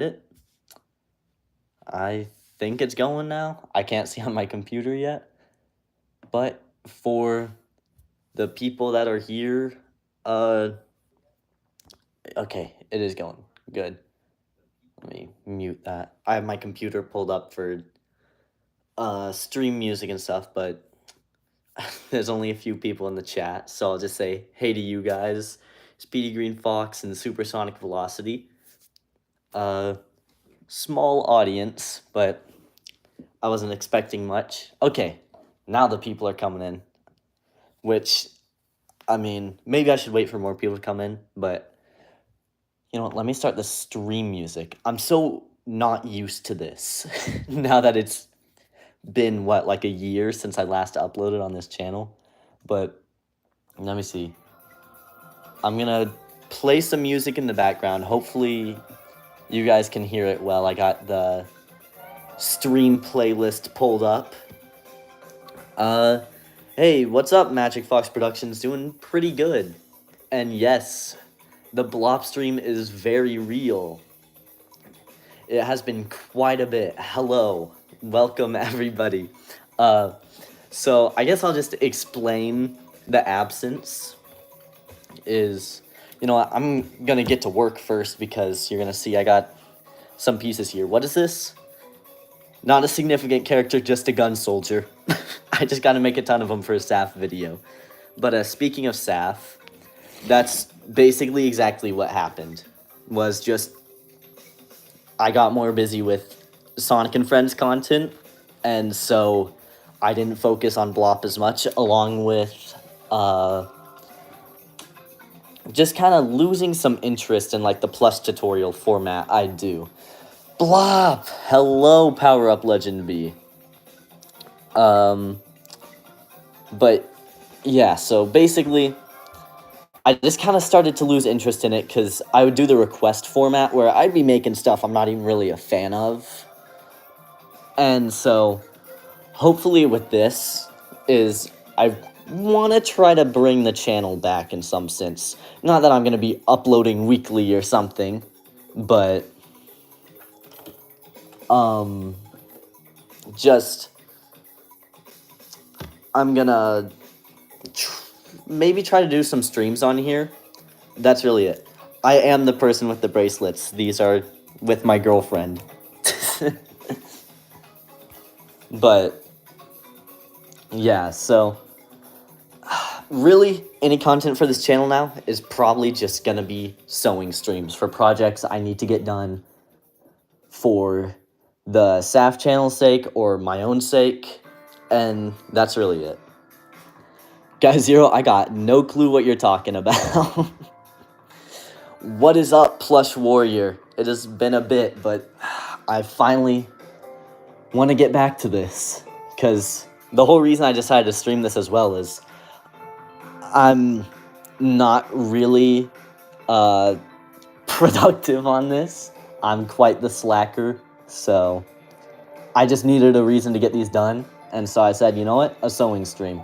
it. I think it's going now. I can't see on my computer yet. But for the people that are here, okay, it is going. Good. Let me mute that. I have my computer pulled up for stream music and stuff, but there's only a few people in the chat, so I'll just say hey to you guys, Speedy Green Fox and Supersonic Velocity. Small audience, but I wasn't expecting much. Okay, now the people are coming in, which, I mean, maybe I should wait for more people to come in, but you know what, let me start the stream music. I'm so not used to this now that it's been, what, like a year since I last uploaded on this channel, but let me see. I'm gonna play some music in the background. Hopefully you guys can hear it well. I got the stream playlist pulled up. Hey, what's up, Magic Fox Productions? Doing pretty good. And yes, the BL0P stream is very real. It has been quite a bit. Hello. Welcome, everybody. So I guess I'll just explain the absence is, you know what, I'm gonna get to work first because you're gonna see I got some pieces here. What is this? Not a significant character, just a gun soldier. I just gotta make a ton of them for a Saf video. But speaking of Saf, that's basically exactly what happened. Was just, I got more busy with Sonic and Friends content, and so I didn't focus on BL0P as much, along with, just kind of losing some interest in, like, the plush tutorial format I do. BL0P! Hello, Power Up Legend B. But, yeah, so basically, I just kind of started to lose interest in it because I would do the request format where I'd be making stuff I'm not even really a fan of. And so, hopefully with this, is I want to try to bring the channel back in some sense. Not that I'm going to be uploading weekly or something, but just, I'm gonna maybe try to do some streams on here. That's really it. I am the person with the bracelets. These are with my girlfriend. But yeah, so really any content for this channel now is probably just gonna be sewing streams for projects I need to get done for the SAF channel's sake or my own sake, and that's really it. Guys Zero, I got no clue what you're talking about. What is up, Plush Warrior? It has been a bit, but I finally want to get back to this, because the whole reason I decided to stream this as well is I'm not really productive on this. I'm quite the slacker, so I just needed a reason to get these done, and so I said, you know what, a sewing stream.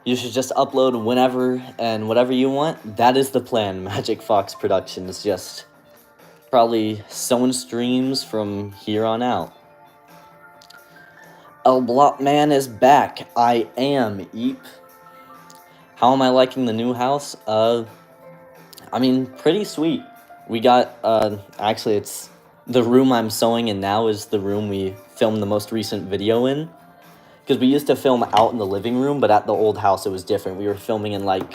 You should just upload whenever and whatever you want. That is the plan, Magic Fox Productions. Just probably sewing streams from here on out. BL0P Man is back. I am, Eep. How am I liking the new house? I mean, pretty sweet. We got, actually, it's the room I'm sewing in now is the room we filmed the most recent video in. Because we used to film out in the living room, but at the old house it was different. We were filming in, like,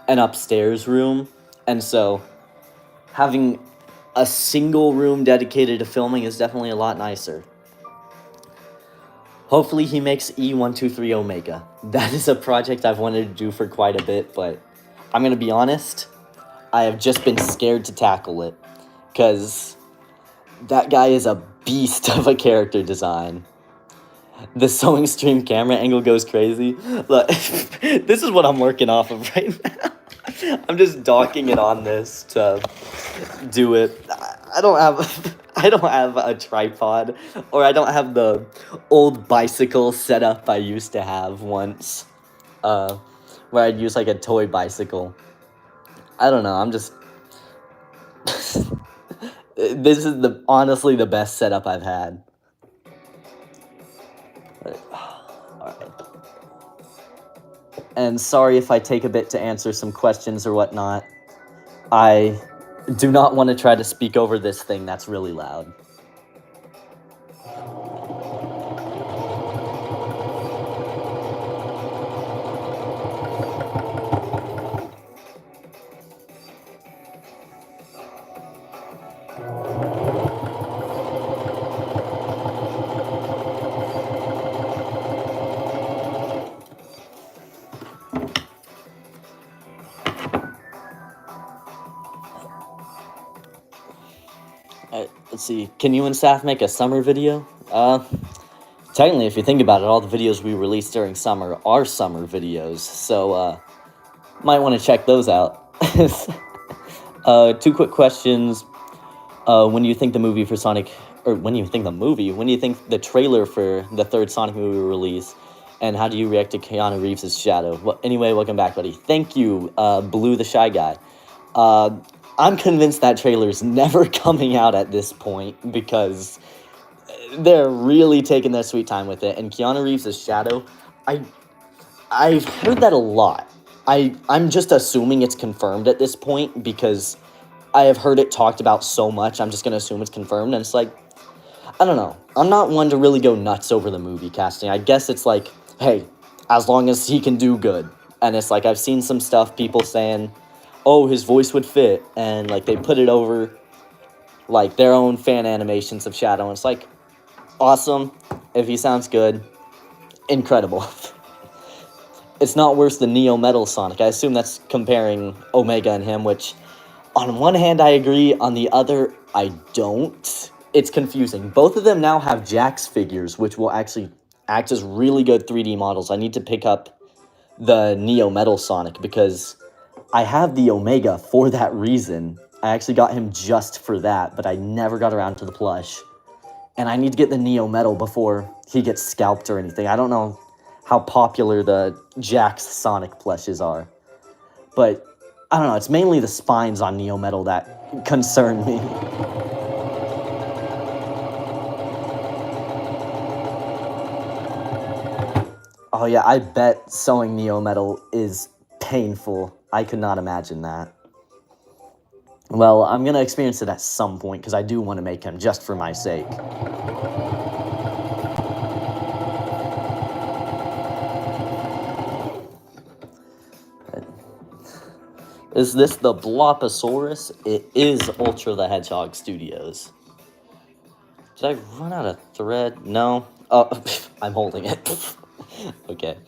an upstairs room. And so, having a single room dedicated to filming is definitely a lot nicer. Hopefully he makes E123 Omega. That is a project I've wanted to do for quite a bit, but I'm going to be honest, I have just been scared to tackle it. Because that guy is a beast of a character design. The sewing stream camera angle goes crazy. Look, this is what I'm working off of right now. I'm just docking it on this to do it. I don't have I don't have a tripod, or I don't have the old bicycle setup I used to have once, where I'd use like a toy bicycle. I don't know. I'm just this is honestly the best setup I've had. Alright. And sorry if I take a bit to answer some questions or whatnot. I do not want to try to speak over this thing that's really loud. Let's see. Can you and Saf make a summer video? Technically, if you think about it, all the videos we release during summer are summer videos, so, might want to check those out. 2 quick questions. When do you think the movie for Sonic, or when do you think the trailer for the 3rd Sonic movie will release, and how do you react to Keanu Reeves' Shadow? Well, anyway, welcome back, buddy. Thank you, Blue the Shy Guy. I'm convinced that trailer's never coming out at this point, because they're really taking their sweet time with it. And Keanu Reeves' Shadow, I've heard that a lot. I'm just assuming it's confirmed at this point, because I have heard it talked about so much. I'm just going to assume it's confirmed, and it's like, I don't know. I'm not one to really go nuts over the movie casting. I guess it's like, hey, as long as he can do good. And it's like, I've seen some stuff, people saying, oh, his voice would fit, and like they put it over like their own fan animations of Shadow, and it's like, awesome. If he sounds good, incredible. It's not worse than Neo Metal Sonic. I assume that's comparing Omega and him, which on one hand I agree, on the other I don't. It's confusing. Both of them now have Jax figures, which will actually act as really good 3D models. I need to pick up the Neo Metal Sonic, because I have the Omega for that reason. I actually got him just for that, but I never got around to the plush. And I need to get the Neo Metal before he gets scalped or anything. I don't know how popular the Jax Sonic plushes are. But, I don't know, it's mainly the spines on Neo Metal that concern me. Oh yeah, I bet sewing Neo Metal is painful. I could not imagine that. Well, I'm going to experience it at some point, because I do want to make him just for my sake. Is this the Bloposaurus? It is Ultra the Hedgehog Studios. Did I run out of thread? No. Oh, I'm holding it. Okay.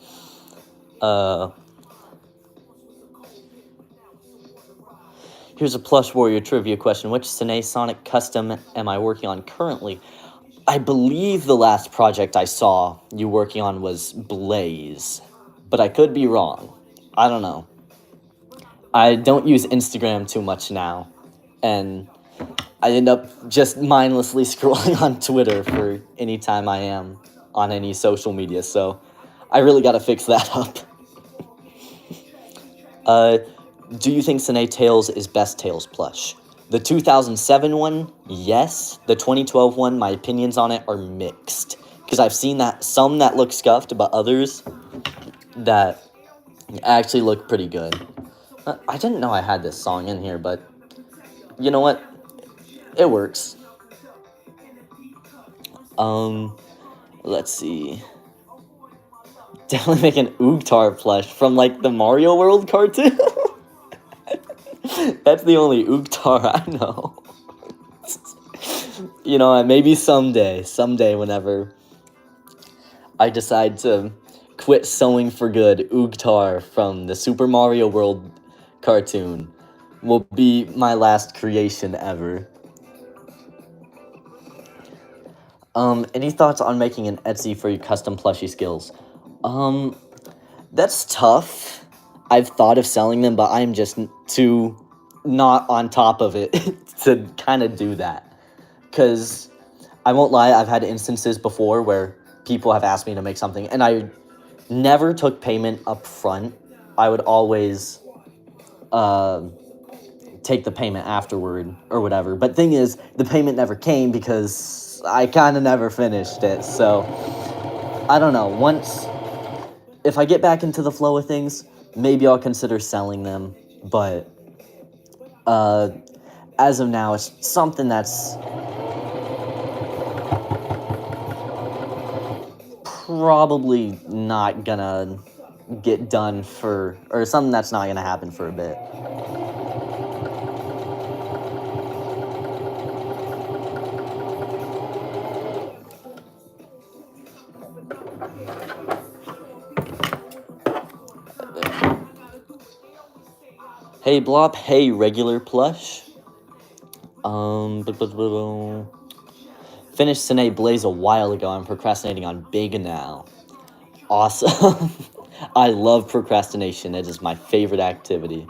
Here's a Plush Warrior trivia question. Which Sine Sonic custom am I working on currently? I believe the last project I saw you working on was Blaze, but I could be wrong. I don't know. I don't use Instagram too much now, and I end up just mindlessly scrolling on Twitter for any time I am on any social media, so I really gotta fix that up. Do you think Sine Tails is best Tails plush? The 2007 one, yes. The 2012 one, my opinions on it are mixed, because I've seen that some that look scuffed, but others that actually look pretty good. I didn't know I had this song in here, but you know what? It works. Let's see. Definitely make an Oogtar plush from, like, the Mario World cartoon. That's the only Oogtar I know. You know, maybe someday whenever I decide to quit sewing for good, Oogtar from the Super Mario World cartoon will be my last creation ever. Any thoughts on making an Etsy for your custom plushie skills? That's tough. I've thought of selling them, but I'm just too not on top of it to kind of do that. Because I won't lie, I've had instances before where people have asked me to make something, and I never took payment up front. I would always take the payment afterward or whatever. But thing is, the payment never came because I kind of never finished it. So, I don't know. If I get back into the flow of things, maybe I'll consider selling them. But as of now, it's something that's probably not gonna get done or something that's not gonna happen for a bit. Hey Blop, hey regular plush. Finished Sine Blaze a while ago. I'm procrastinating on Big now. Awesome. I love procrastination. It is my favorite activity.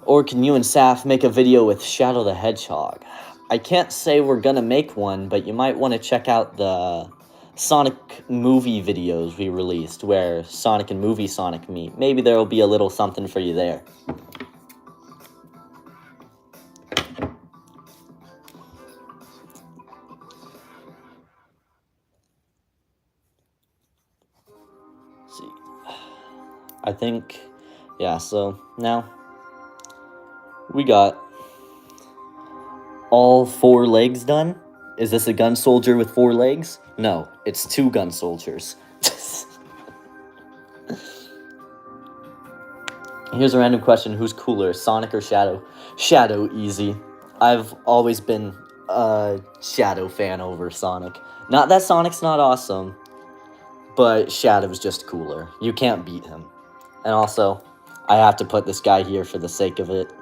Or can you and Saf make a video with Shadow the Hedgehog? I can't say we're gonna make one, but you might want to check out the Sonic movie videos we released, where Sonic and Movie Sonic meet. Maybe there will be a little something for you there. Let's see. I think, yeah, so now we got all 4 legs done. Is this a gun soldier with 4 legs? No, it's 2 gun soldiers. Here's a random question. Who's cooler, Sonic or Shadow? Shadow, easy. I've always been a Shadow fan over Sonic. Not that Sonic's not awesome, but Shadow's just cooler. You can't beat him. And also, I have to put this guy here for the sake of it.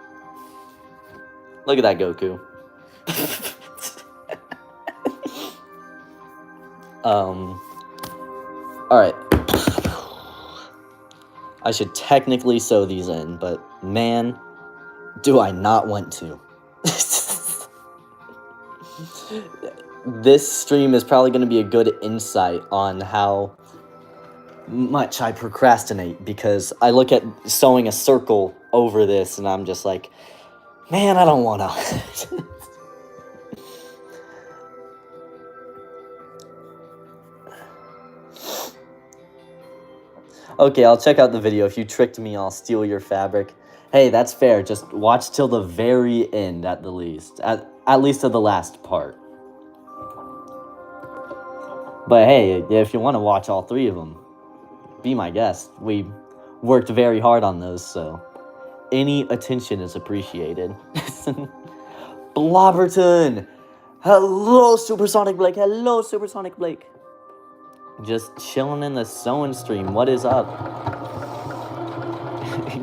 Look at that Goku. Alright. I should technically sew these in, but man, do I not want to. This stream is probably going to be a good insight on how much I procrastinate, because I look at sewing a circle over this and I'm just like, man, I don't want to. Okay, I'll check out the video. If you tricked me, I'll steal your fabric. Hey, that's fair. Just watch till the very end at the least. At least to the last part. But hey, if you want to watch all 3 of them, be my guest. We worked very hard on those, so any attention is appreciated. Blobberton! Hello, Supersonic Blake. Hello, Supersonic Blake. Just chilling in the sewing stream. What is up?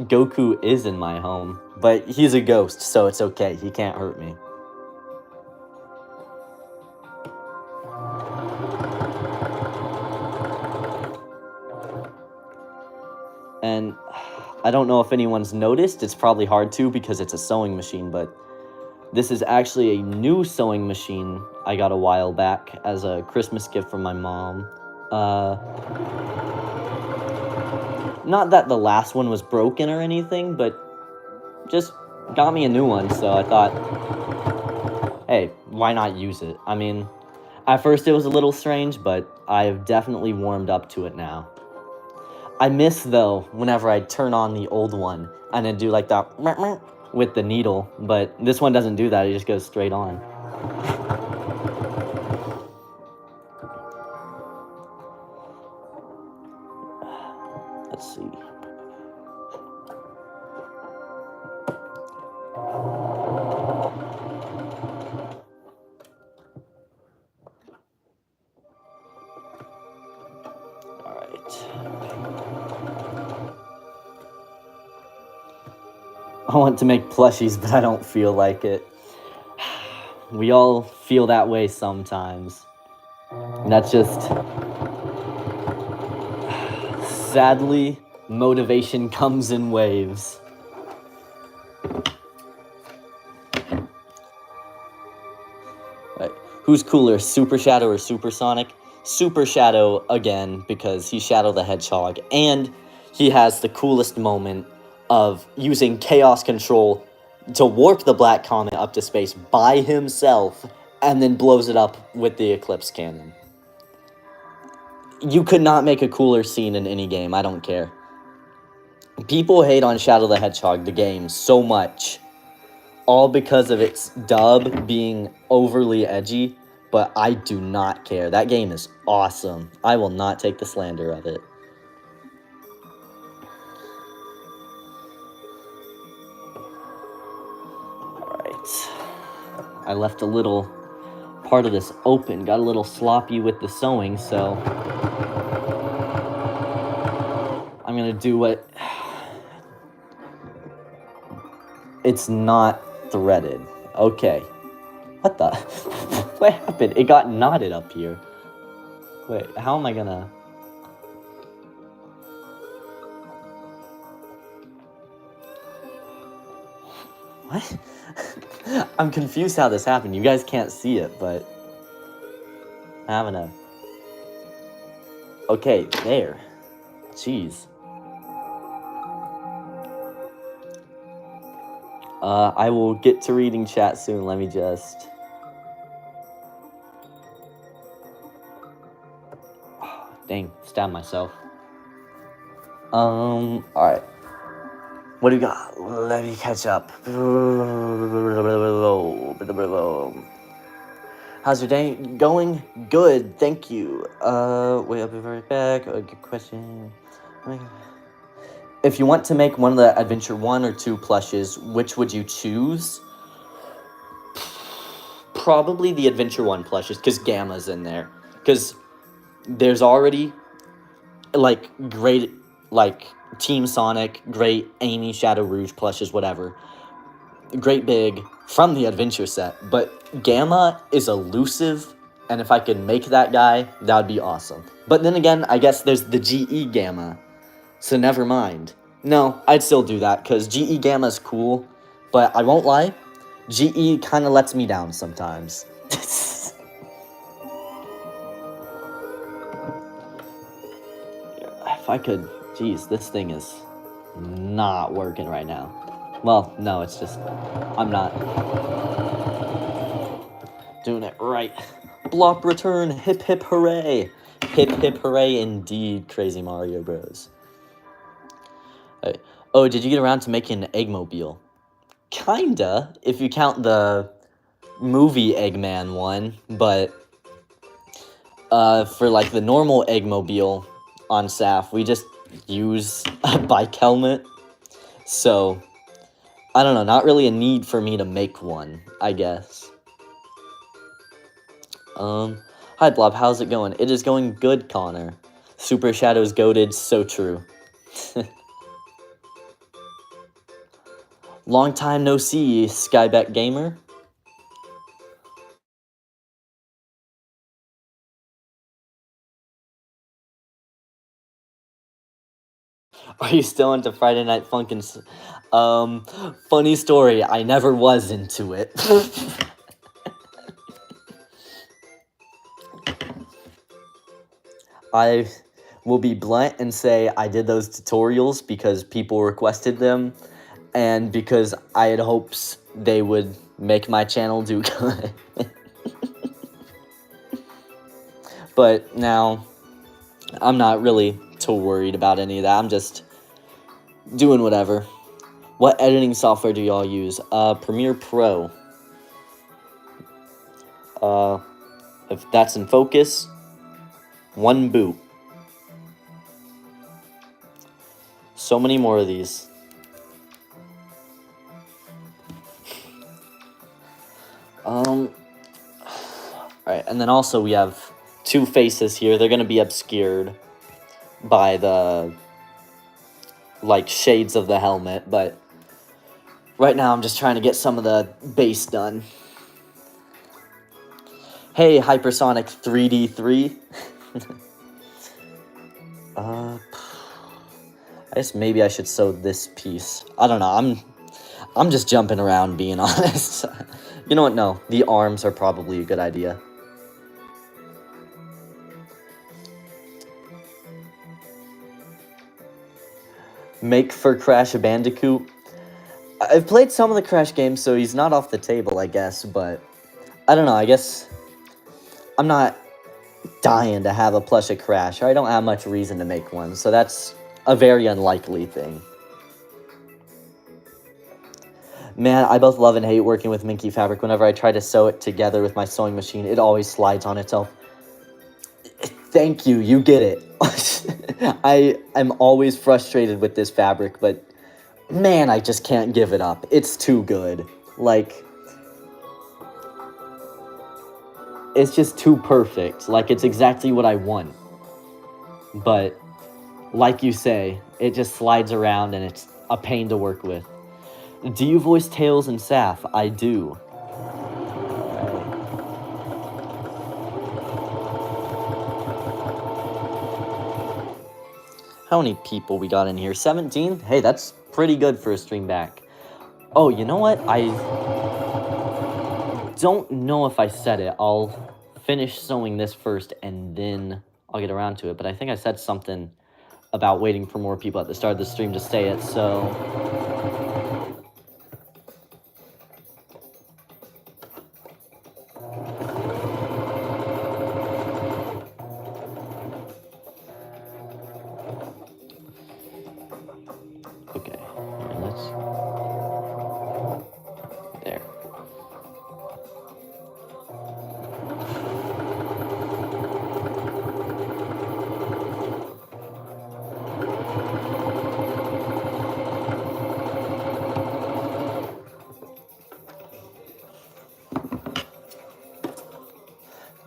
Goku is in my home, but he's a ghost, so it's okay. He can't hurt me. And I don't know if anyone's noticed. It's probably hard to because it's a sewing machine, but this is actually a new sewing machine I got a while back as a Christmas gift from my mom. Not that the last one was broken or anything, but just got me a new one, so I thought, hey, why not use it? I mean, at first it was a little strange, but I've definitely warmed up to it now. I miss, though, whenever I turn on the old one and then do like that with the needle, but this one doesn't do that, it just goes straight on. Let's see. I want to make plushies, but I don't feel like it. We all feel that way sometimes. And that's just... Sadly, motivation comes in waves. Right. Who's cooler, Super Shadow or Supersonic? Super Shadow, again, because he's Shadow the Hedgehog, and he has the coolest moment of using Chaos Control to warp the Black Comet up to space by himself, and then blows it up with the Eclipse Cannon. You could not make a cooler scene in any game, I don't care. People hate on Shadow the Hedgehog, the game, so much, all because of its dub being overly edgy, but I do not care. That game is awesome. I will not take the slander of it. Alright. I left a little part of this open. Got a little sloppy with the sewing, so I'm gonna do what... It's not threaded. Okay. What the? What happened? It got knotted up here. Wait, how am I gonna... What? I'm confused how this happened. You guys can't see it, but... I'm having a... Okay, there. Jeez. I will get to reading chat soon. Let me just... Dang, stabbed myself. Alright. What do you got? Let me catch up. How's your day going? Good, thank you. Wait, I'll be right back. Good question. If you want to make one of the Adventure 1 or 2 plushes, which would you choose? Probably the Adventure 1 plushes, because Gamma's in there. Because there's already, like, great, like, Team Sonic, great Amy, Shadow Rouge plushes, whatever. Great big from the Adventure set. But Gamma is elusive, and if I could make that guy, that would be awesome. But then again, I guess there's the GE Gamma. So never mind. No, I'd still do that, because GE Gamma's cool, but I won't lie, GE kind of lets me down sometimes. If I could... Jeez, this thing is not working right now. Well, no, it's just... I'm not doing it right. Blop return, hip hip hooray. Hip hip hooray indeed, Crazy Mario Bros. Oh, did you get around to making an Eggmobile? Kinda, if you count the movie Eggman one, but for like the normal Eggmobile on SAF, we just use a bike helmet. So, I don't know, not really a need for me to make one, I guess. Hi Blob, how's it going? It is going good, Connor. Super Shadow's goated, so true. Long time no see, Skybeck Gamer. Are you still into Friday Night Funkin'? Funny story, I never was into it. I will be blunt and say I did those tutorials because people requested them, and because I had hopes they would make my channel do good. But now, I'm not really too worried about any of that. I'm just doing whatever. What editing software do y'all use? Premiere Pro. If that's in focus, one boot. So many more of these. Alright, and then also we have two faces here. They're gonna be obscured by the, like, shades of the helmet, but right now I'm just trying to get some of the base done. Hey, Hypersonic 3D3. I guess maybe I should sew this piece. I don't know. I'm just jumping around, being honest. You know what? No, the arms are probably a good idea. Make for Crash Bandicoot. I've played some of the Crash games, so he's not off the table, I guess. But I don't know. I guess I'm not dying to have a plush of Crash, or I don't have much reason to make one. So that's a very unlikely thing. Man, I both love and hate working with Minky fabric. Whenever I try to sew it together with my sewing machine, it always slides on itself. Thank you, you get it. I am always frustrated with this fabric, but man, I just can't give it up. It's too good. Like, it's just too perfect. Like, it's exactly what I want. But, like you say, it just slides around and it's a pain to work with. Do you voice Tails and Saf? I do. How many people we got in here? 17? Hey, that's pretty good for a stream back. Oh, you know what? I don't know if I said it. I'll finish sewing this first and then I'll get around to it. But I think I said something about waiting for more people at the start of the stream to say it, so... Okay, let's... There.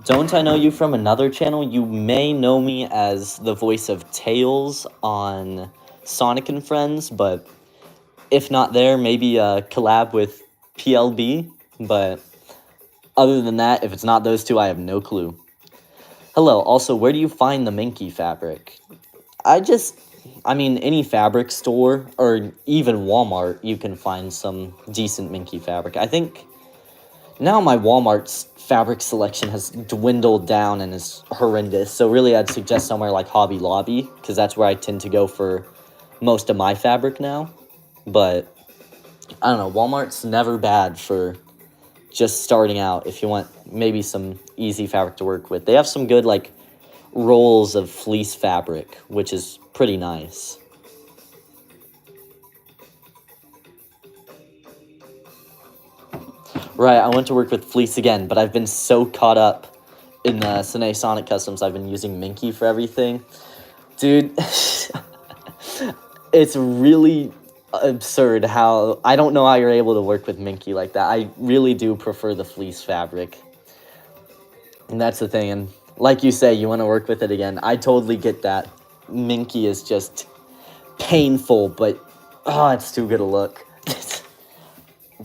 Don't I know you from another channel? You may know me as the voice of Tails on Sonic and Friends, but if not there, maybe a collab with PLB, but other than that, if it's not those two, I have no clue. Hello, also, where do you find the Minky fabric? I mean, any fabric store, or even Walmart, you can find some decent Minky fabric. I think now my Walmart's fabric selection has dwindled down and is horrendous, so really I'd suggest somewhere like Hobby Lobby, because that's where I tend to go for most of my fabric now. But, I don't know, Walmart's never bad for just starting out if you want maybe some easy fabric to work with. They have some good, like, rolls of fleece fabric, which is pretty nice. Right, I went to work with fleece again, but I've been so caught up in the Sine Sonic Customs, I've been using Minky for everything. Dude, it's really absurd how... I don't know how you're able to work with Minky like that. I really do prefer the fleece fabric. And that's the thing, and like you say, you want to work with it again. I totally get that. Minky is just painful, but oh, it's too good a look.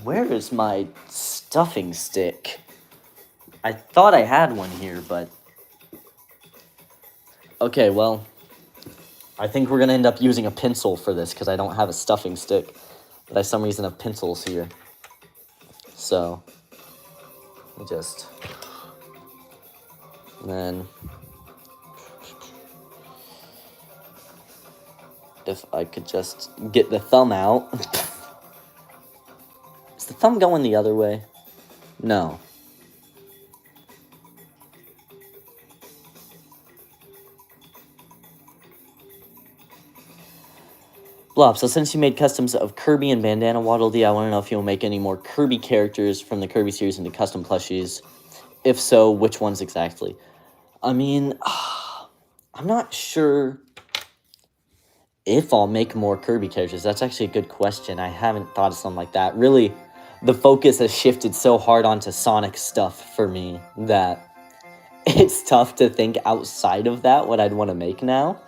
Where is my stuffing stick? I thought I had one here, but... Okay, well, I think we're going to end up using a pencil for this, because I don't have a stuffing stick. But I, for some reason, have pencils here. So, just... And then... If I could just get the thumb out. Is the thumb going the other way? No. Blob, so since you made customs of Kirby and Bandana Waddle Dee, I want to know if you'll make any more Kirby characters from the Kirby series into custom plushies. If so, which ones exactly? I mean, I'm not sure if I'll make more Kirby characters. That's actually a good question. I haven't thought of something like that. Really, the focus has shifted so hard onto Sonic stuff for me that it's tough to think outside of that what I'd want to make now.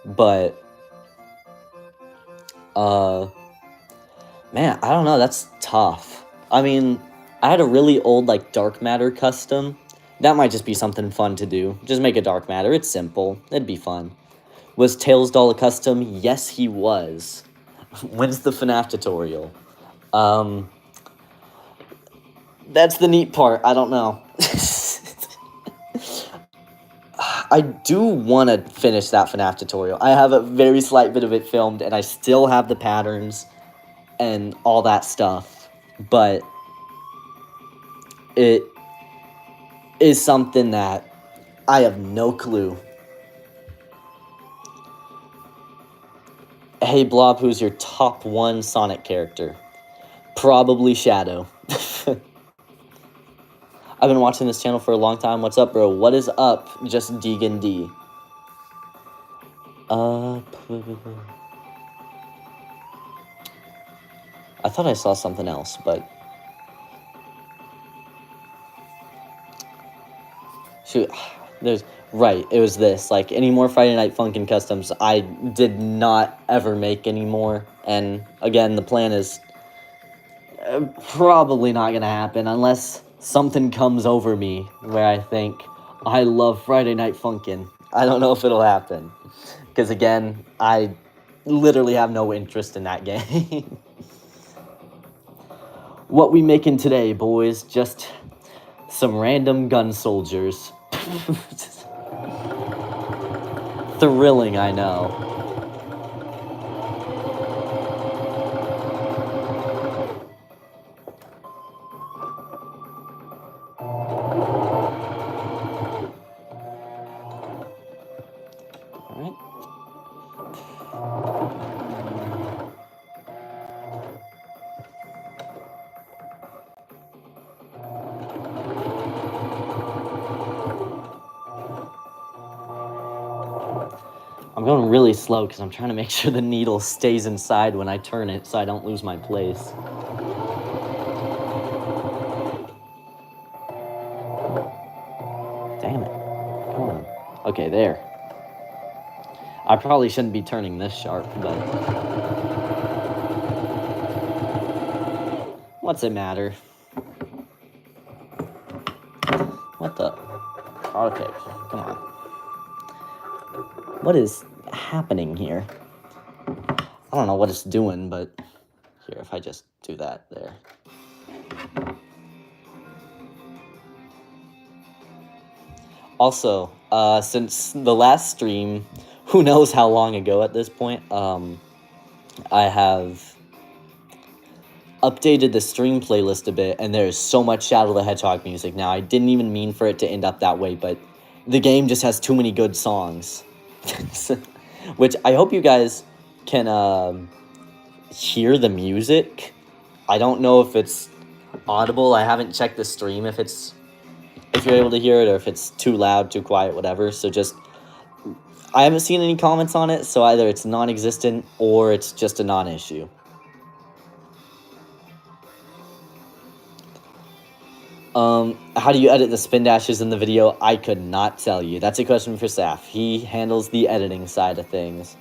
But, man, I don't know. That's tough. I mean, I had a really old, like, Dark Matter custom That might just be something fun to do. Just make a dark matter. It's simple. It'd be fun. Was Tails doll a custom? Yes, he was. When's the FNAF tutorial? That's the neat part. I don't know. I do want to finish that FNAF tutorial. I have a very slight bit of it filmed, and I still have the patterns and all that stuff. But it is something that I have no clue. Hey Blob, who's your top 1 Sonic character? Probably Shadow. I've been watching this channel for a long time. What's up, bro? What is up? Just Deegan D. I thought I saw something else, but... Shoot, there's... Right, it was this. Like, any more Friday Night Funkin' customs, I did not ever make any more. And, again, the plan is probably not gonna happen unless something comes over me where I think, I love Friday Night Funkin'. I don't know if it'll happen. Because, again, I literally have no interest in that game. What we making today, boys? Just some random gun soldiers. Thrilling, I know. Alright. I'm going really slow because I'm trying to make sure the needle stays inside when I turn it so I don't lose my place. Damn it. Come on. Okay, there. I probably shouldn't be turning this sharp, but... What's it matter? What the... Okay, come on. What is happening here? I don't know what it's doing, but... Here, if I just do that, there. Also, since the last stream, who knows how long ago at this point, I have updated the stream playlist a bit, and there's so much Shadow the Hedgehog music now. I didn't even mean for it to end up that way, but the game just has too many good songs. Which I hope you guys can hear the music. I don't know if it's audible. I haven't checked the stream if you're able to hear it, or if it's too loud, too quiet, whatever. So just, I haven't seen any comments on it, so either it's non-existent or it's just a non-issue. How do you edit the spin dashes in the video? I could not tell you. That's a question for Saf. He handles the editing side of things.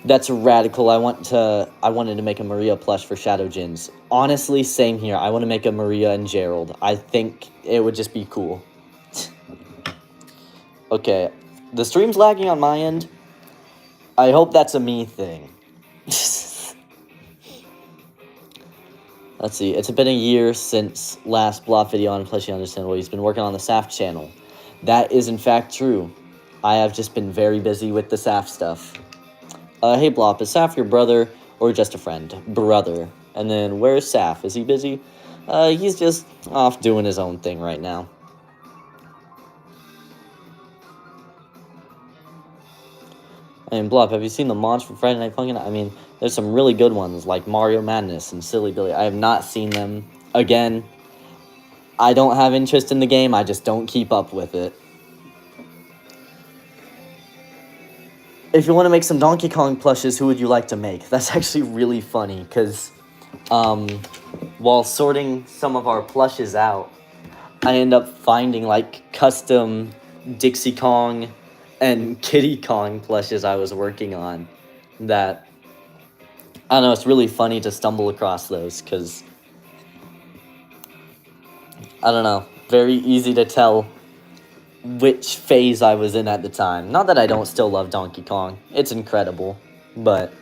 That's radical. I wanted to make a Maria plush for Shadow Jins. Honestly, same here. I want to make a Maria and Gerald. I think it would just be cool. Okay, the stream's lagging on my end. I hope that's a me thing. Let's see. It's been a year since last Blob video on Plushie Understandable. He's been working on the Saf channel. That is in fact true. I have just been very busy with the Saf stuff. Hey Blop, is Saf your brother or just a friend? Brother. And then where's Saf? Is he busy? He's just off doing his own thing right now. And Blop, have you seen the mods from Friday Night Funkin'? I mean, there's some really good ones like Mario Madness and Silly Billy. I have not seen them. Again, I don't have interest in the game. I just don't keep up with it. If you want to make some Donkey Kong plushes, who would you like to make? That's actually really funny, because while sorting some of our plushes out, I end up finding, like, custom Dixie Kong and Kitty Kong plushes I was working on that, I don't know, it's really funny to stumble across those, because, I don't know, very easy to tell which phase I was in at the time. Not that I don't still love Donkey Kong. It's incredible. But,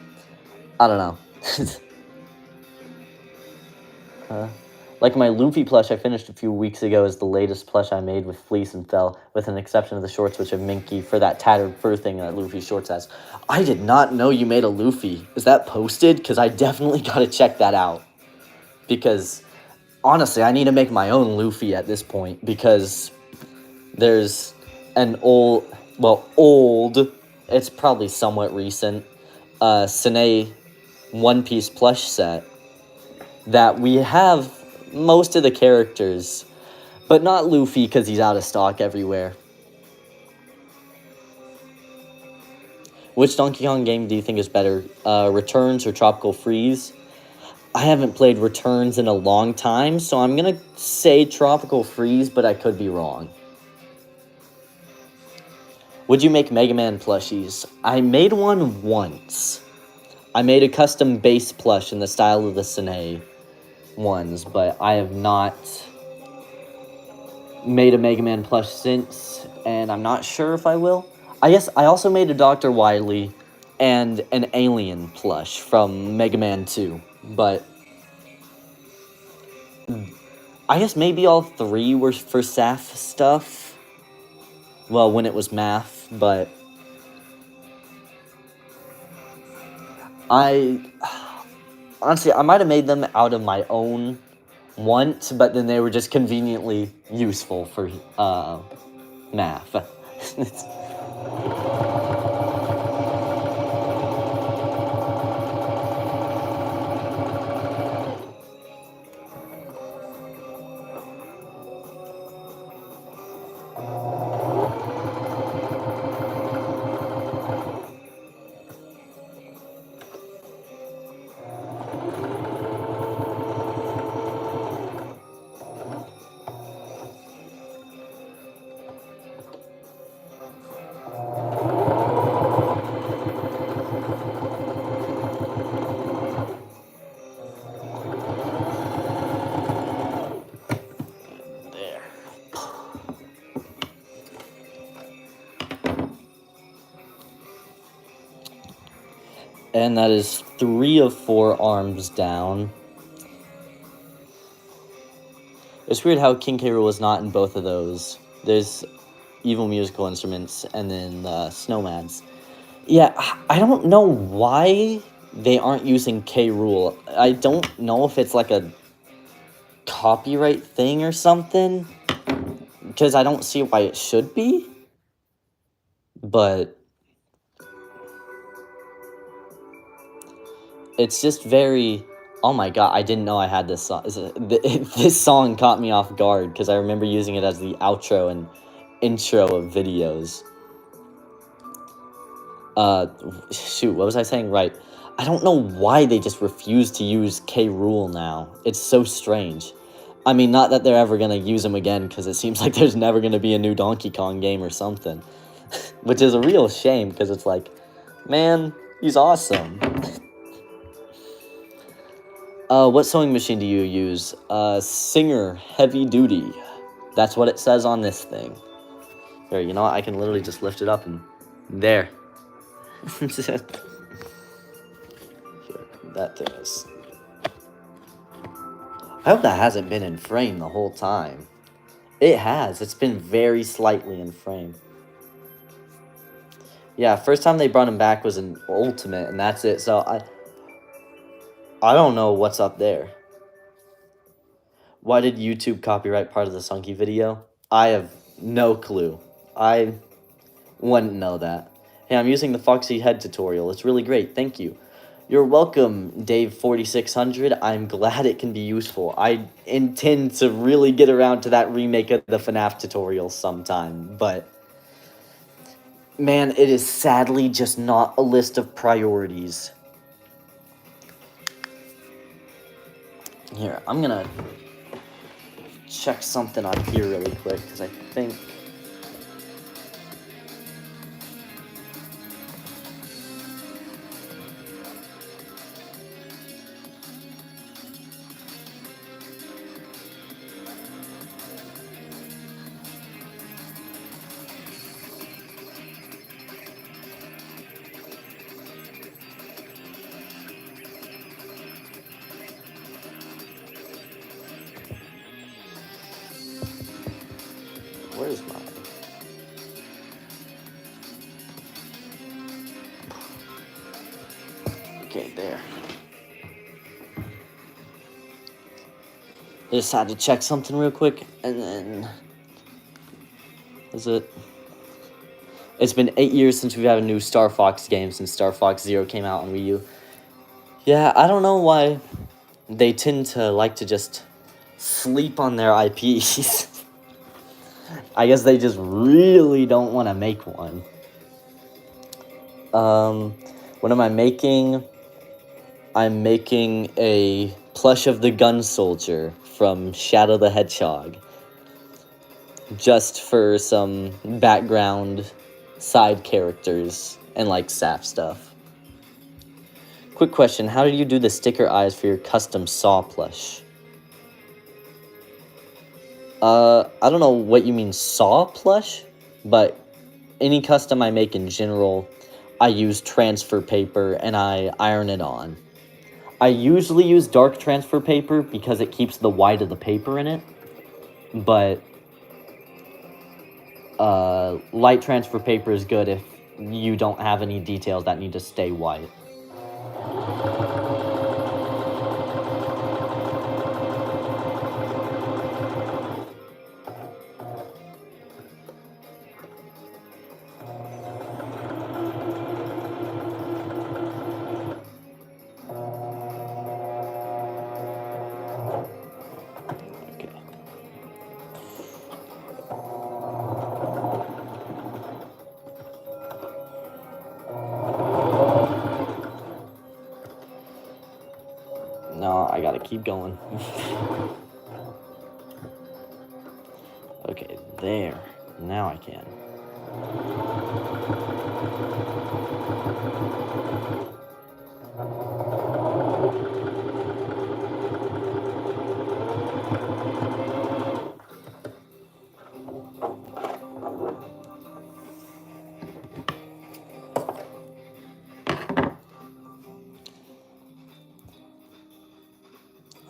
I don't know. Like my Luffy plush I finished a few weeks ago is the latest plush I made with Fleece and Fell, with an exception of the shorts which have Minky for that tattered fur thing that Luffy shorts has. I did not know you made a Luffy. Is that posted? Because I definitely gotta check that out. Because, honestly, I need to make my own Luffy at this point, because there's an old, it's probably somewhat recent, Sine One Piece plush set that we have most of the characters, but not Luffy because he's out of stock everywhere. Which Donkey Kong game do you think is better, Returns or Tropical Freeze? I haven't played Returns in a long time, so I'm gonna say Tropical Freeze, but I could be wrong. Would you make Mega Man plushies? I made one once. I made a custom base plush in the style of the Sine ones, but I have not made a Mega Man plush since, and I'm not sure if I will. I guess I also made a Dr. Wily and an Alien plush from Mega Man 2, but I guess maybe all three were for SAF stuff. Well, when it was math, but honestly, I might have made them out of my own want, but then they were just conveniently useful for math. There. And that is 3 of 4 arms down. It's weird how King K. Rool is not in both of those. There's evil musical instruments and then Snowmads. Yeah, I don't know why they aren't using K. Rool. I don't know if it's like a copyright thing or something, because I don't see why it should be. But it's just very, oh my god, I didn't know I had this song. This song caught me off guard because I remember using it as the outro and intro of videos. Shoot, what was I saying? Right. I don't know why they just refuse to use K. Rool now. It's so strange. I mean, not that they're ever gonna use him again, because it seems like there's never gonna be a new Donkey Kong game or something. Which is a real shame, because it's like, man, he's awesome. What sewing machine do you use? Singer Heavy Duty. That's what it says on this thing. There, you know what? I can literally just lift it up and there. Here, that thing is. I hope that hasn't been in frame the whole time. It has. It's been very slightly in frame. Yeah, first time they brought him back was in Ultimate, and that's it. So I don't know what's up there. Why did YouTube copyright part of the Sunky video? I have no clue. I wouldn't know that. Hey, I'm using the Foxy Head tutorial. It's really great. Thank you. You're welcome, Dave4600. I'm glad it can be useful. I intend to really get around to that remake of the FNAF tutorial sometime, but man, it is sadly just not a list of priorities. Here, I'm gonna check something on here really quick, because I think... Okay, there. I just had to check something real quick, and then... Is it? It's been 8 years since we've had a new Star Fox game, since Star Fox Zero came out on Wii U. Yeah, I don't know why they tend to like to just sleep on their IPs. I guess they just really don't want to make one. What am I making? I'm making a plush of the Gun Soldier from Shadow the Hedgehog. Just for some background side characters and like sap stuff. Quick question, how do you do the sticker eyes for your custom Saw plush? I don't know what you mean Saw plush, but any custom I make in general, I use transfer paper and I iron it on. I usually use dark transfer paper because it keeps the white of the paper in it, but light transfer paper is good if you don't have any details that need to stay white. No, I gotta keep going. Okay, there. Now I can.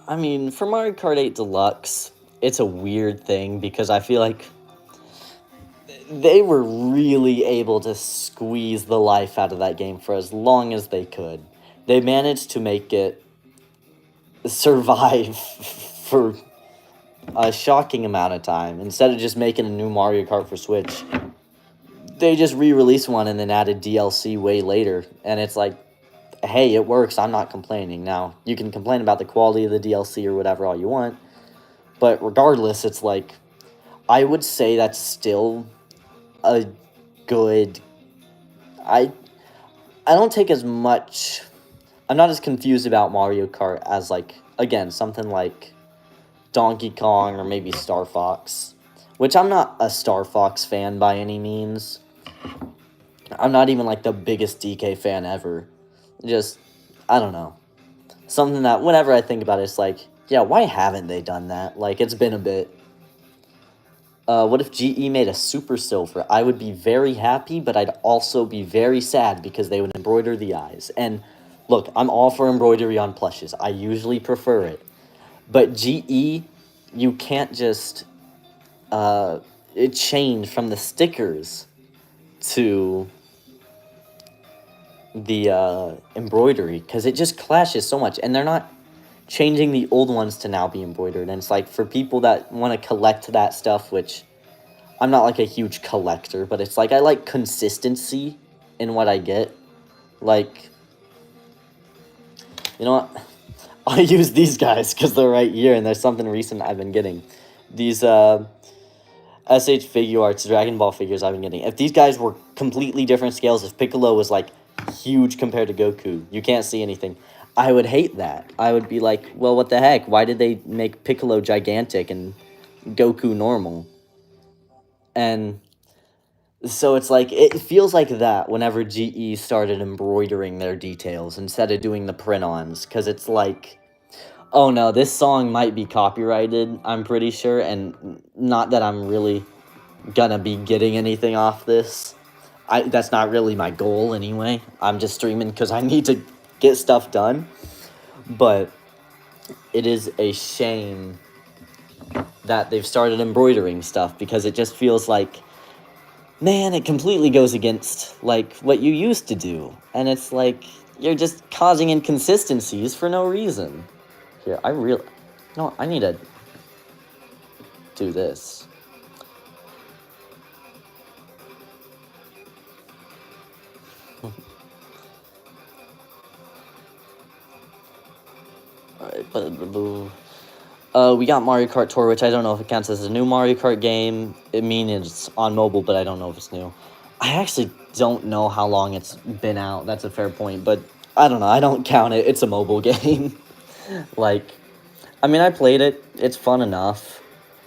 I mean, for Mario Kart 8 Deluxe, it's a weird thing because I feel like they were really able to squeeze the life out of that game for as long as they could. They managed to make it survive for a shocking amount of time. Instead of just making a new Mario Kart for Switch, they just re-released one and then added DLC way later. And it's like, hey, it works, I'm not complaining. Now, you can complain about the quality of the DLC or whatever all you want, but regardless, it's like, I would say that's still a good... I don't take as much... I'm not as confused about Mario Kart as, like, again, something like Donkey Kong or maybe Star Fox, which I'm not a Star Fox fan by any means. I'm not even, like, the biggest DK fan ever. Just, I don't know. Something that, whenever I think about it, it's like, yeah, why haven't they done that? Like, it's been a bit. What if GE made a Super Silver? I would be very happy, but I'd also be very sad because they would embroider the eyes. And, look, I'm all for embroidery on plushes. I usually prefer it. But GE, you can't just change from the stickers to the embroidery, because it just clashes so much, and they're not changing the old ones to now be embroidered. And it's like, for people that want to collect that stuff, which I'm not like a huge collector, but it's like I like consistency in what I get. Like, you know what, I'll use these guys because they're right here and there's something recent I've been getting. These SH Figure Arts Dragon Ball figures I've been getting. If these guys were completely different scales, if Piccolo was like huge compared to Goku, you can't see anything, I would hate that. I would be like, well, what the heck? Why did they make Piccolo gigantic and Goku normal? And so it's like, it feels like that whenever GE started embroidering their details instead of doing the print-ons, because it's like, oh no, this song might be copyrighted, I'm pretty sure, and not that I'm really gonna be getting anything off this. That's not really my goal anyway. I'm just streaming because I need to get stuff done. But it is a shame that they've started embroidering stuff, because it just feels like man, it completely goes against, like, what you used to do. And it's like, you're just causing inconsistencies for no reason. Here, no, I need to do this. Alright, we got Mario Kart Tour, which I don't know if it counts as a new Mario Kart game. It means it's on mobile, but I don't know if it's new. I actually don't know how long it's been out. That's a fair point, but I don't know. I don't count it. It's a mobile game. Like, I mean, I played it. It's fun enough,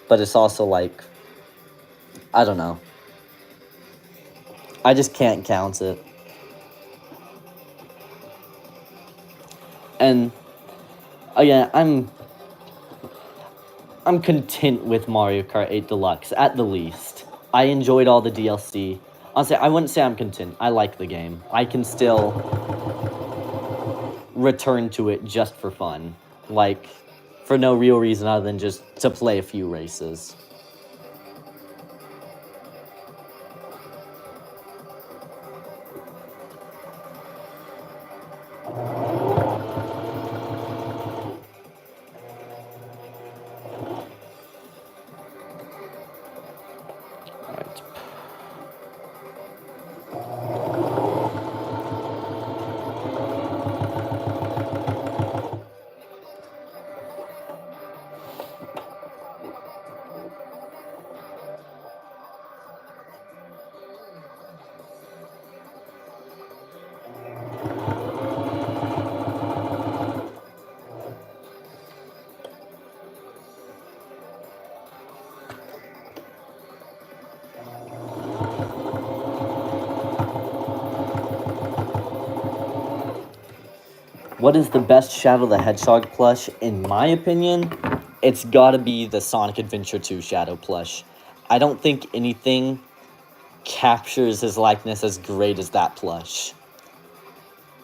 but it's also like, I don't know. I just can't count it. And again, I'm content with Mario Kart 8 Deluxe, at the least. I enjoyed all the DLC. Honestly, I wouldn't say I'm content. I like the game. I can still return to it just for fun. Like, for no real reason other than just to play a few races. What is the best Shadow the Hedgehog plush? In my opinion, it's gotta be the Sonic Adventure 2 Shadow plush. I don't think anything captures his likeness as great as that plush.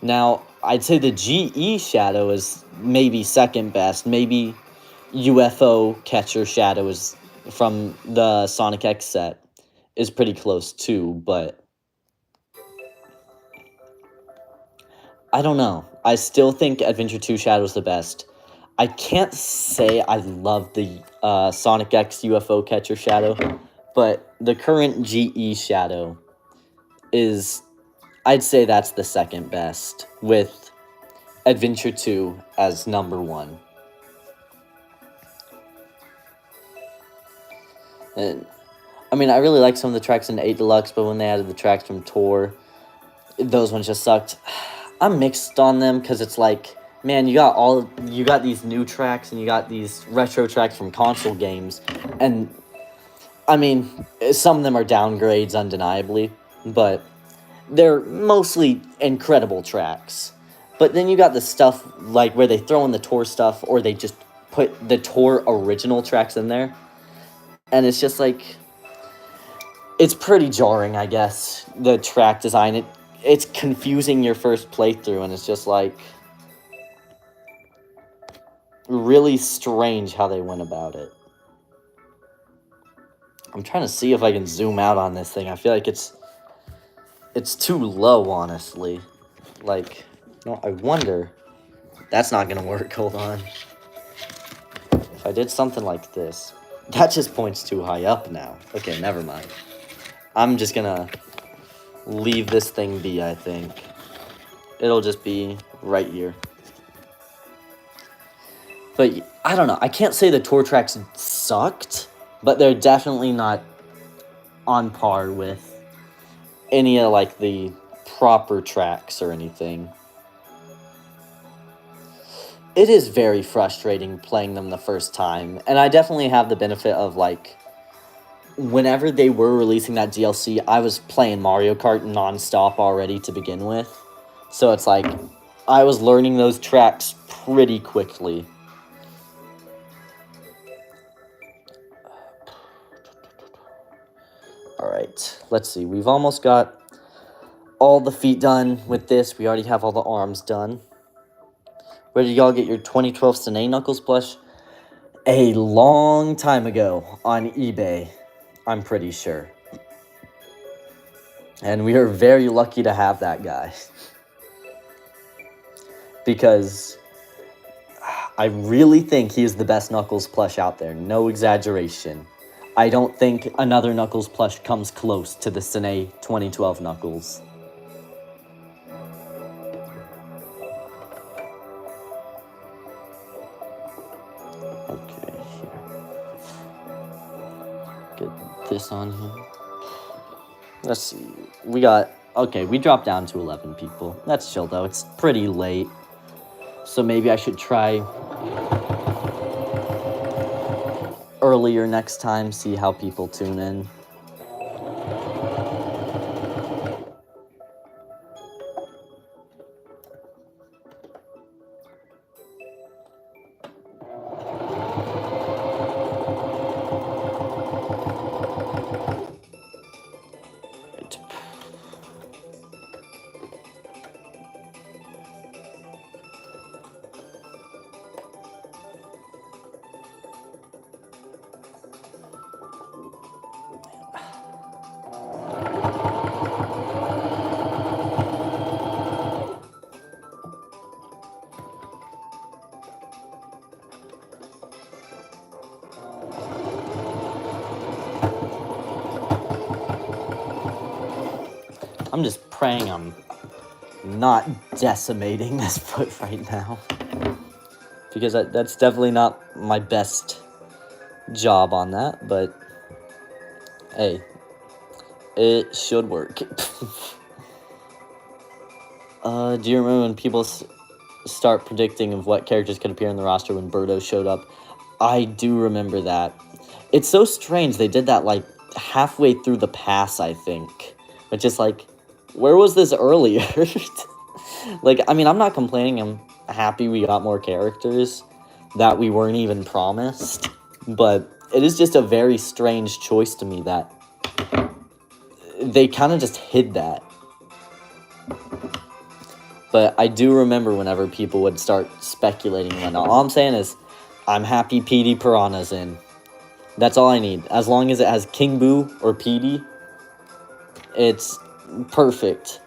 Now, I'd say the GE Shadow is maybe second best. Maybe UFO Catcher Shadow is from the Sonic X set is pretty close too, but I don't know. I still think Adventure 2 Shadow is the best. I can't say I love the Sonic X UFO Catcher Shadow, but the current GE Shadow is, I'd say that's the second best, with Adventure 2 as number 1. And I mean, I really like some of the tracks in 8 Deluxe, but when they added the tracks from Tour, those ones just sucked. I'm mixed on them because it's like, man, you got these new tracks and you got these retro tracks from console games, and I mean, some of them are downgrades, undeniably, but they're mostly incredible tracks. But then you got the stuff like where they throw in the Tour stuff, or they just put the Tour original tracks in there, and it's just like, it's pretty jarring, I guess, the track design. It's confusing your first playthrough, and it's just like really strange how they went about it. I'm trying to see if I can zoom out on this thing. I feel like it's too low, honestly. Like, no, I wonder. That's not gonna work. Hold on. If I did something like this, that just points too high up now. Okay, never mind. I'm just gonna leave this thing be, I think. It'll just be right here. But I don't know. I can't say the Tour tracks sucked, but they're definitely not on par with any of like the proper tracks or anything. It is very frustrating playing them the first time, and I definitely have the benefit of like, whenever they were releasing that DLC, I was playing Mario Kart nonstop already to begin with. So it's like, I was learning those tracks pretty quickly. Alright, let's see. We've almost got all the feet done with this. We already have all the arms done. Where did y'all get your 2012 Sine Knuckles plush? A long time ago on eBay, I'm pretty sure. And we are very lucky to have that guy. Because I really think he is the best Knuckles plush out there. No exaggeration. I don't think another Knuckles plush comes close to the Sine 2012 Knuckles. Okay, here. Get this on here. Let's see. We dropped down to 11 people. That's chill though. It's pretty late. So maybe I should try earlier next time, see how people tune in. I'm just praying I'm not decimating this foot right now. Because that's definitely not my best job on that, but hey, it should work. Do you remember when people start predicting of what characters could appear in the roster when Birdo showed up? I do remember that. It's so strange they did that like halfway through the pass, I think. Which is like, where was this earlier? Like, I mean, I'm not complaining. I'm happy we got more characters that we weren't even promised. But it is just a very strange choice to me that they kind of just hid that. But I do remember whenever people would start speculating and whatnot. All I'm saying is, I'm happy PD Piranha's in. That's all I need. As long as it has King Boo or PD, it's perfect.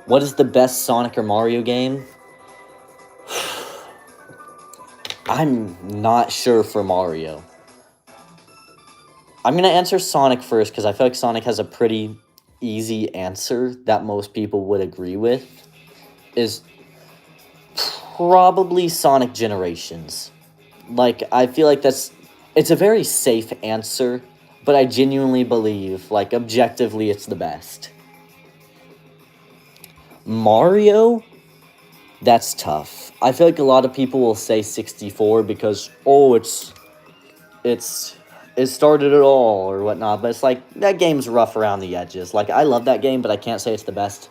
What is the best Sonic or Mario game? I'm not sure for Mario. I'm going to answer Sonic first because I feel like Sonic has a pretty easy answer that most people would agree with. Is probably Sonic Generations. Like, I feel like it's a very safe answer, but I genuinely believe, like, objectively, it's the best. Mario? That's tough. I feel like a lot of people will say 64 because, oh, it started it all or whatnot, but it's like, that game's rough around the edges. Like, I love that game, but I can't say it's the best.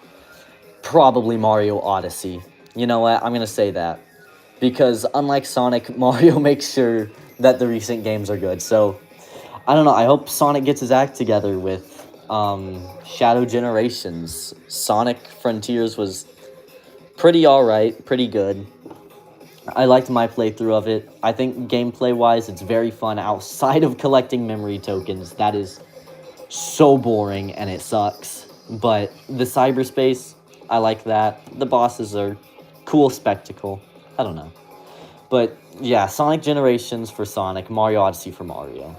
Probably Mario Odyssey. You know what? I'm going to say that. Because unlike Sonic, Mario makes sure that the recent games are good. So, I don't know. I hope Sonic gets his act together with Shadow Generations. Sonic Frontiers was pretty alright, pretty good. I liked my playthrough of it. I think gameplay-wise, it's very fun outside of collecting memory tokens. That is so boring, and it sucks. But the cyberspace, I like that. The bosses are cool spectacle. I don't know. But, yeah, Sonic Generations for Sonic, Mario Odyssey for Mario.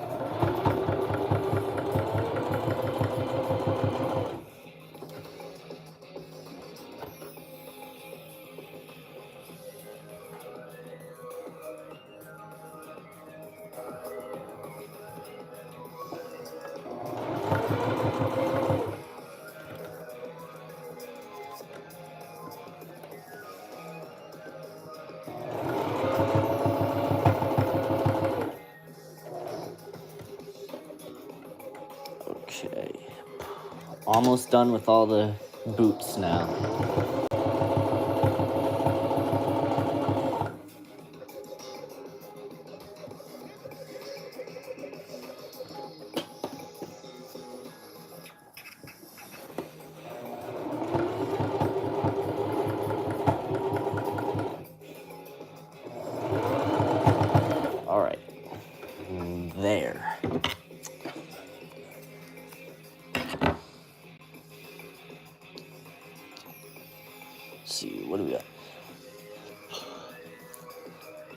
Okay. Almost done with all the boots now. Alright. There. Let's see, what do we got?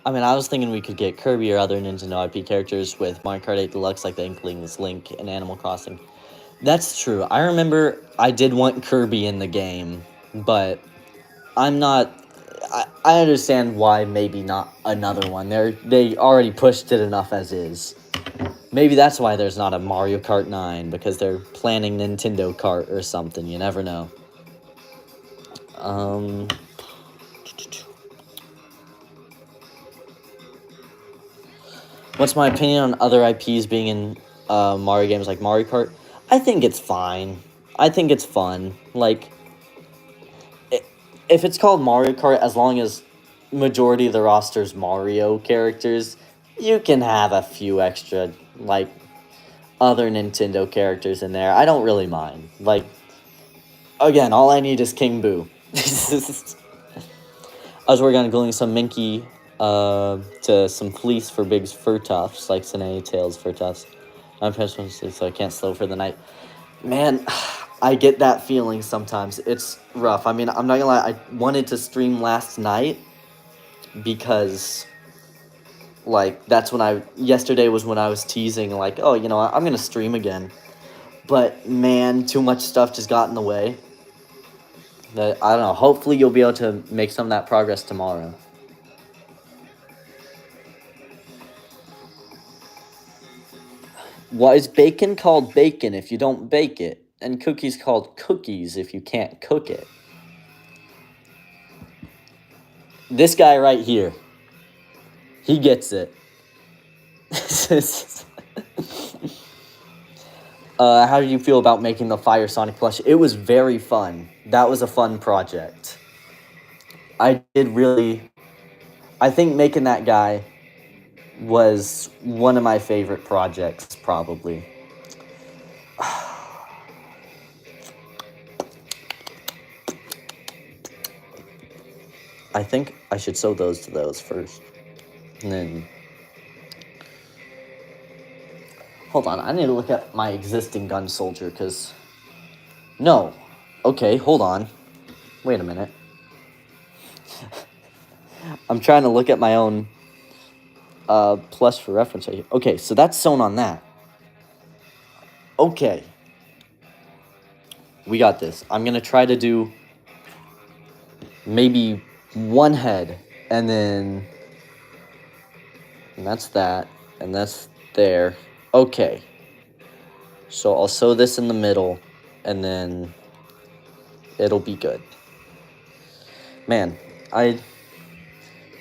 I mean, I was thinking we could get Kirby or other Nintendo IP characters with Mario Kart 8 Deluxe, like the Inklings, Link, and Animal Crossing. That's true. I remember I did want Kirby in the game, but I'm not... I understand why maybe not another one. They already pushed it enough as is. Maybe that's why there's not a Mario Kart 9, because they're planning Nintendo Kart or something. You never know. What's my opinion on other IPs being in Mario games like Mario Kart? I think it's fine. I think it's fun. Like, if it's called Mario Kart, as long as majority of the roster's Mario characters, you can have a few extra, like, other Nintendo characters in there. I don't really mind. Like, again, all I need is King Boo. I was working on gluing some Minky to some fleece for Big's fur tufts, like Sine, Tails, fur tufts. I'm personally so I can't slow for the night. Man, I get that feeling sometimes. It's rough. I mean, I'm not gonna lie, I wanted to stream last night because, like, that's when yesterday was when I was teasing, like, oh, you know, I'm gonna stream again. But, man, too much stuff just got in the way. That, I don't know, hopefully you'll be able to make some of that progress tomorrow. Why is bacon called bacon if you don't bake it? And cookies called cookies if you can't cook it? This guy right here. He gets it. How did you feel about making the Fire Sonic plush? It was very fun. That was a fun project. I think making that guy was one of my favorite projects, probably. I think I should sew those to those first. And then... Hold on, I need to look at my existing gun soldier, because... No. Okay, hold on. Wait a minute. I'm trying to look at my own plush for reference right here. Okay, so that's sewn on that. Okay. We got this. I'm going to try to do maybe one head, and then... And that's that, and that's there. Okay. So I'll sew this in the middle, and then it'll be good. Man, I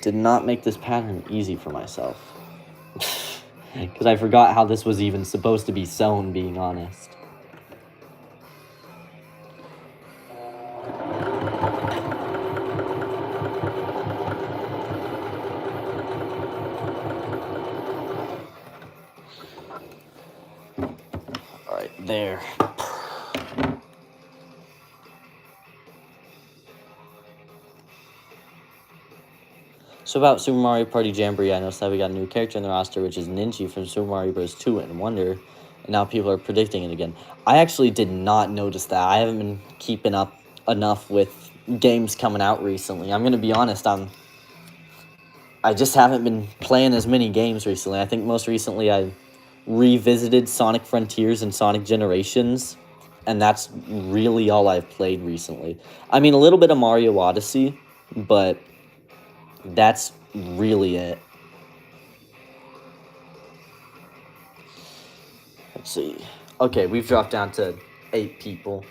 did not make this pattern easy for myself. Because I forgot how this was even supposed to be sewn, being honest. Alright, there. So about Super Mario Party Jamboree, I noticed that we got a new character in the roster, which is Ninja from Super Mario Bros. 2 and Wonder, and now people are predicting it again. I actually did not notice that. I haven't been keeping up enough with games coming out recently. I'm going to be honest, I just haven't been playing as many games recently. I think most recently I revisited Sonic Frontiers and Sonic Generations, and that's really all I've played recently. I mean, a little bit of Mario Odyssey, but... that's really it. Let's see. Okay, we've dropped down to 8 people.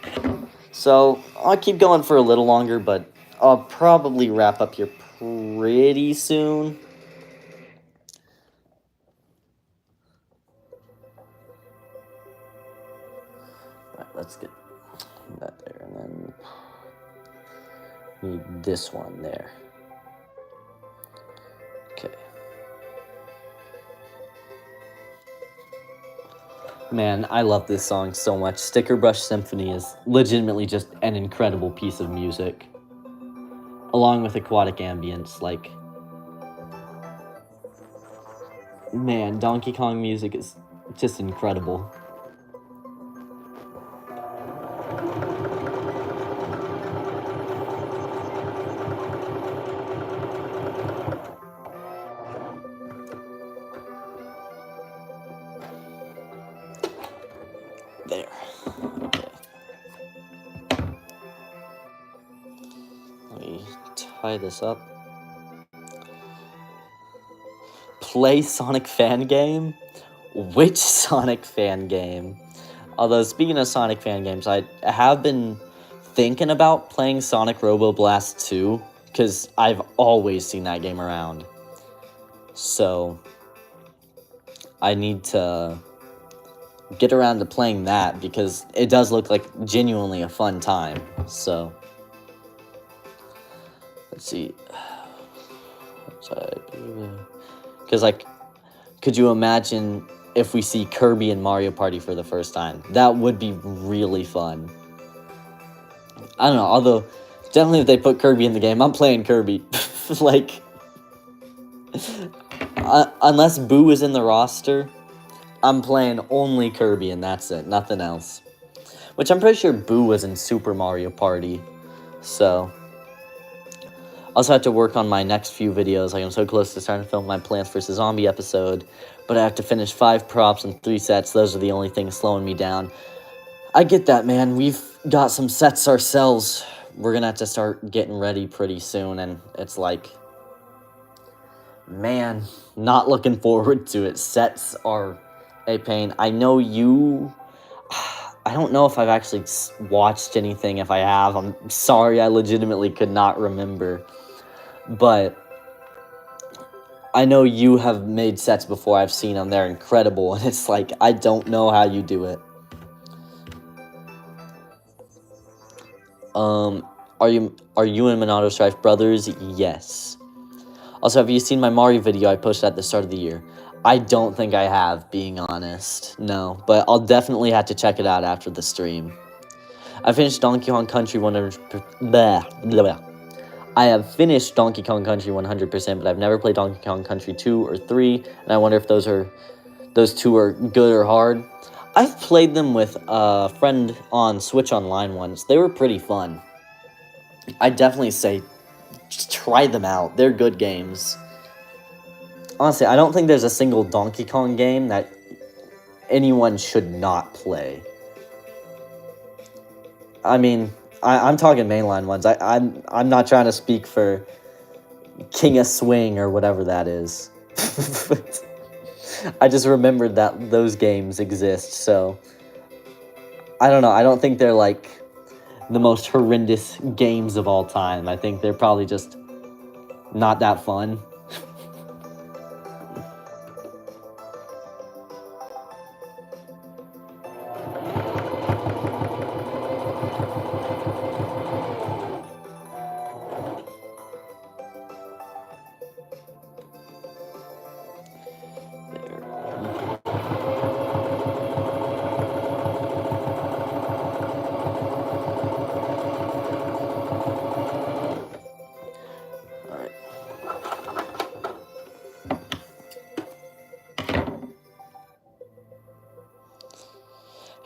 So, I'll keep going for a little longer, but I'll probably wrap up here pretty soon. Alright, let's get that there, and then need this one there. Okay. Man, I love this song so much. Sticker Brush Symphony is legitimately just an incredible piece of music. Along with aquatic ambience, like... Man, Donkey Kong music is just incredible. Let me tie this up. Play Sonic fan game? Which Sonic fan game? Although, speaking of Sonic fan games, I have been thinking about playing Sonic Robo Blast 2, because I've always seen that game around. So, I need to get around to playing that, because it does look like genuinely a fun time. So, let's see. Because, like, could you imagine if we see Kirby and Mario Party for the first time? That would be really fun. I don't know, although, definitely if they put Kirby in the game, I'm playing Kirby. Like, unless Boo is in the roster, I'm playing only Kirby and that's it, nothing else. Which I'm pretty sure Boo was in Super Mario Party, so... I also have to work on my next few videos. Like, I'm so close to starting to film my Plants vs. Zombie episode, but I have to finish 5 props and 3 sets. Those are the only things slowing me down. I get that, man. We've got some sets ourselves. We're gonna have to start getting ready pretty soon, and it's like, man, not looking forward to it. Sets are a pain. I know you... I don't know if I've actually watched anything. If I have, I'm sorry, I legitimately could not remember. But I know you have made sets before. I've seen them. They're incredible. And it's like, I don't know how you do it. Are you and Minato Strife brothers? Yes. Also, have you seen my Mario video I posted at the start of the year? I don't think I have, being honest. No, but I'll definitely have to check it out after the stream. I finished Donkey Kong Country 100%. I have finished Donkey Kong Country 100%, but I've never played Donkey Kong Country 2 or 3, and I wonder if those two are good or hard. I've played them with a friend on Switch Online once. They were pretty fun. I'd definitely say just try them out. They're good games. Honestly, I don't think there's a single Donkey Kong game that anyone should not play. I mean, I'm talking mainline ones. I'm not trying to speak for King of Swing or whatever that is. I just remembered that those games exist, so... I don't know, I don't think they're, like, the most horrendous games of all time. I think they're probably just not that fun.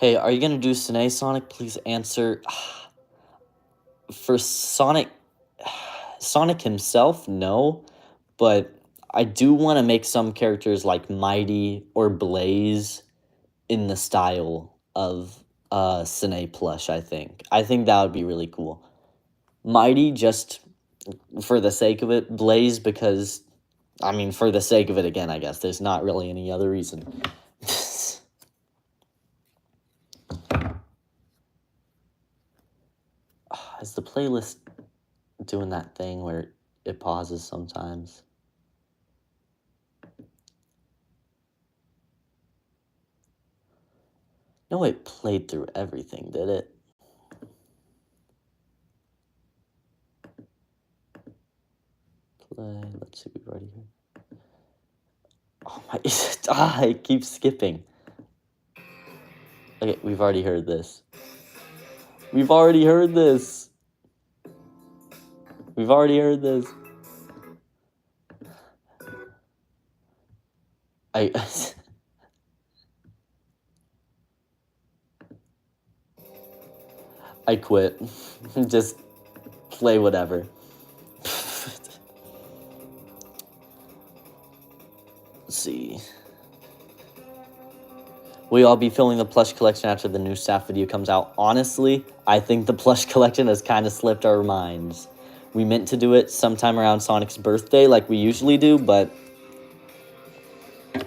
Hey, are you gonna do Sine Sonic? Please answer. For Sonic himself, no. But I do want to make some characters like Mighty or Blaze in the style of Sine plush, I think. I think that would be really cool. Mighty just for the sake of it. Blaze because, I mean, for the sake of it again, I guess. There's not really any other reason. Is the playlist doing that thing where it pauses sometimes? No, it played through everything, did it? Play, let's see, we've already heard. Oh my, it keeps skipping. Okay, we've already heard this. We've already heard this. We've already heard this. I quit. Just play whatever. Let's see. Will y'all be filming the plush collection after the new staff video comes out? Honestly, I think the plush collection has kind of slipped our minds. We meant to do it sometime around Sonic's birthday like we usually do, but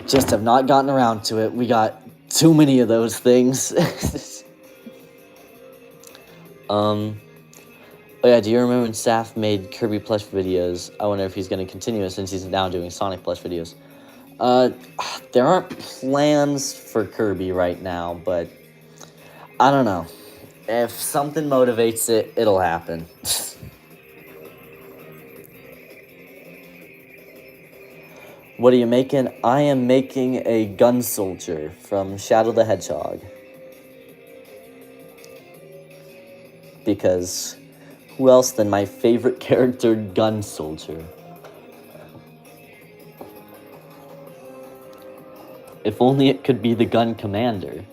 just have not gotten around to it. We got too many of those things. Oh yeah, do you remember when Saf made Kirby plush videos? I wonder if he's going to continue it since he's now doing Sonic plush videos. There aren't plans for Kirby right now, but I don't know. If something motivates it, it'll happen. What are you making? I am making a gun soldier from Shadow the Hedgehog. Because who else than my favorite character, Gun Soldier? If only it could be the Gun Commander.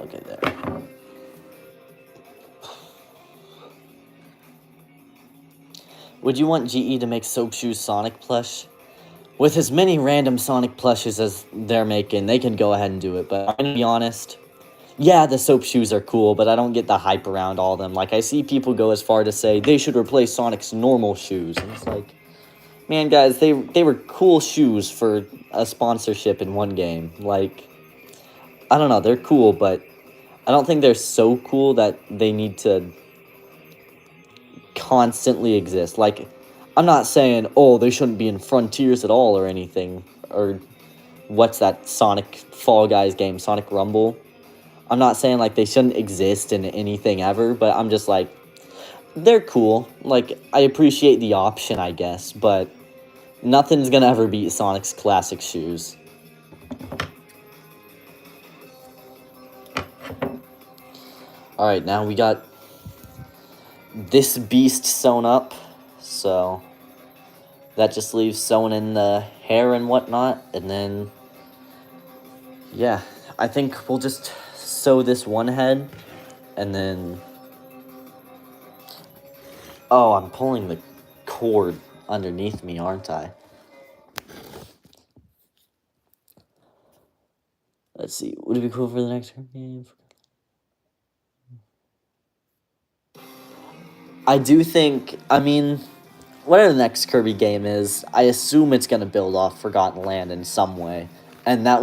Okay, there. Would you want GE to make Soap Shoes Sonic plush? With as many random Sonic plushes as they're making, they can go ahead and do it, but I'm gonna be honest. Yeah, the soap shoes are cool, but I don't get the hype around all of them. Like, I see people go as far to say they should replace Sonic's normal shoes. And it's like, man, guys, they were cool shoes for a sponsorship in one game. Like, I don't know, they're cool, but I don't think they're so cool that they need to constantly exist. Like, I'm not saying, oh, they shouldn't be in Frontiers at all or anything. Or, what's that Sonic Fall Guys game, Sonic Rumble? I'm not saying, like, they shouldn't exist in anything ever, but I'm just like, they're cool. Like, I appreciate the option, I guess, but nothing's gonna ever beat Sonic's classic shoes. Alright, now we got this beast sewn up, so that just leaves sewing in the hair and whatnot, and then, yeah, I think we'll just sew this one head, and then, oh, I'm pulling the cord underneath me, aren't I? Let's see, would it be cool for the next game? I do think, I mean, whatever the next Kirby game is, I assume it's going to build off Forgotten Land in some way. And I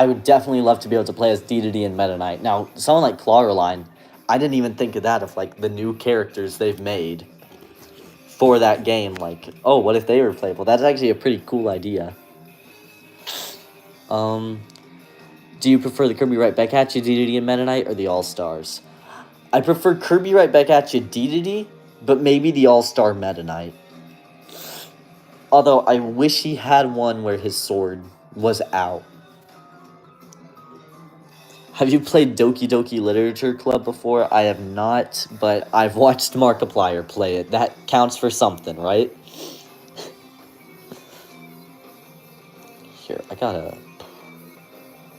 would definitely love to be able to play as Dedede and Meta Knight. Now, someone like Clawroline, I didn't even think of that, of, like, the new characters they've made for that game. Like, oh, what if they were playable? That's actually a pretty cool idea. Do you prefer the Kirby Right Back At You, Dedede and Meta Knight, or the All-Stars? I prefer Kirby Right Back At You, Dedede, but maybe the All-Star Meta Knight. Although, I wish he had one where his sword was out. Have you played Doki Doki Literature Club before? I have not, but I've watched Markiplier play it. That counts for something, right? Here, I gotta...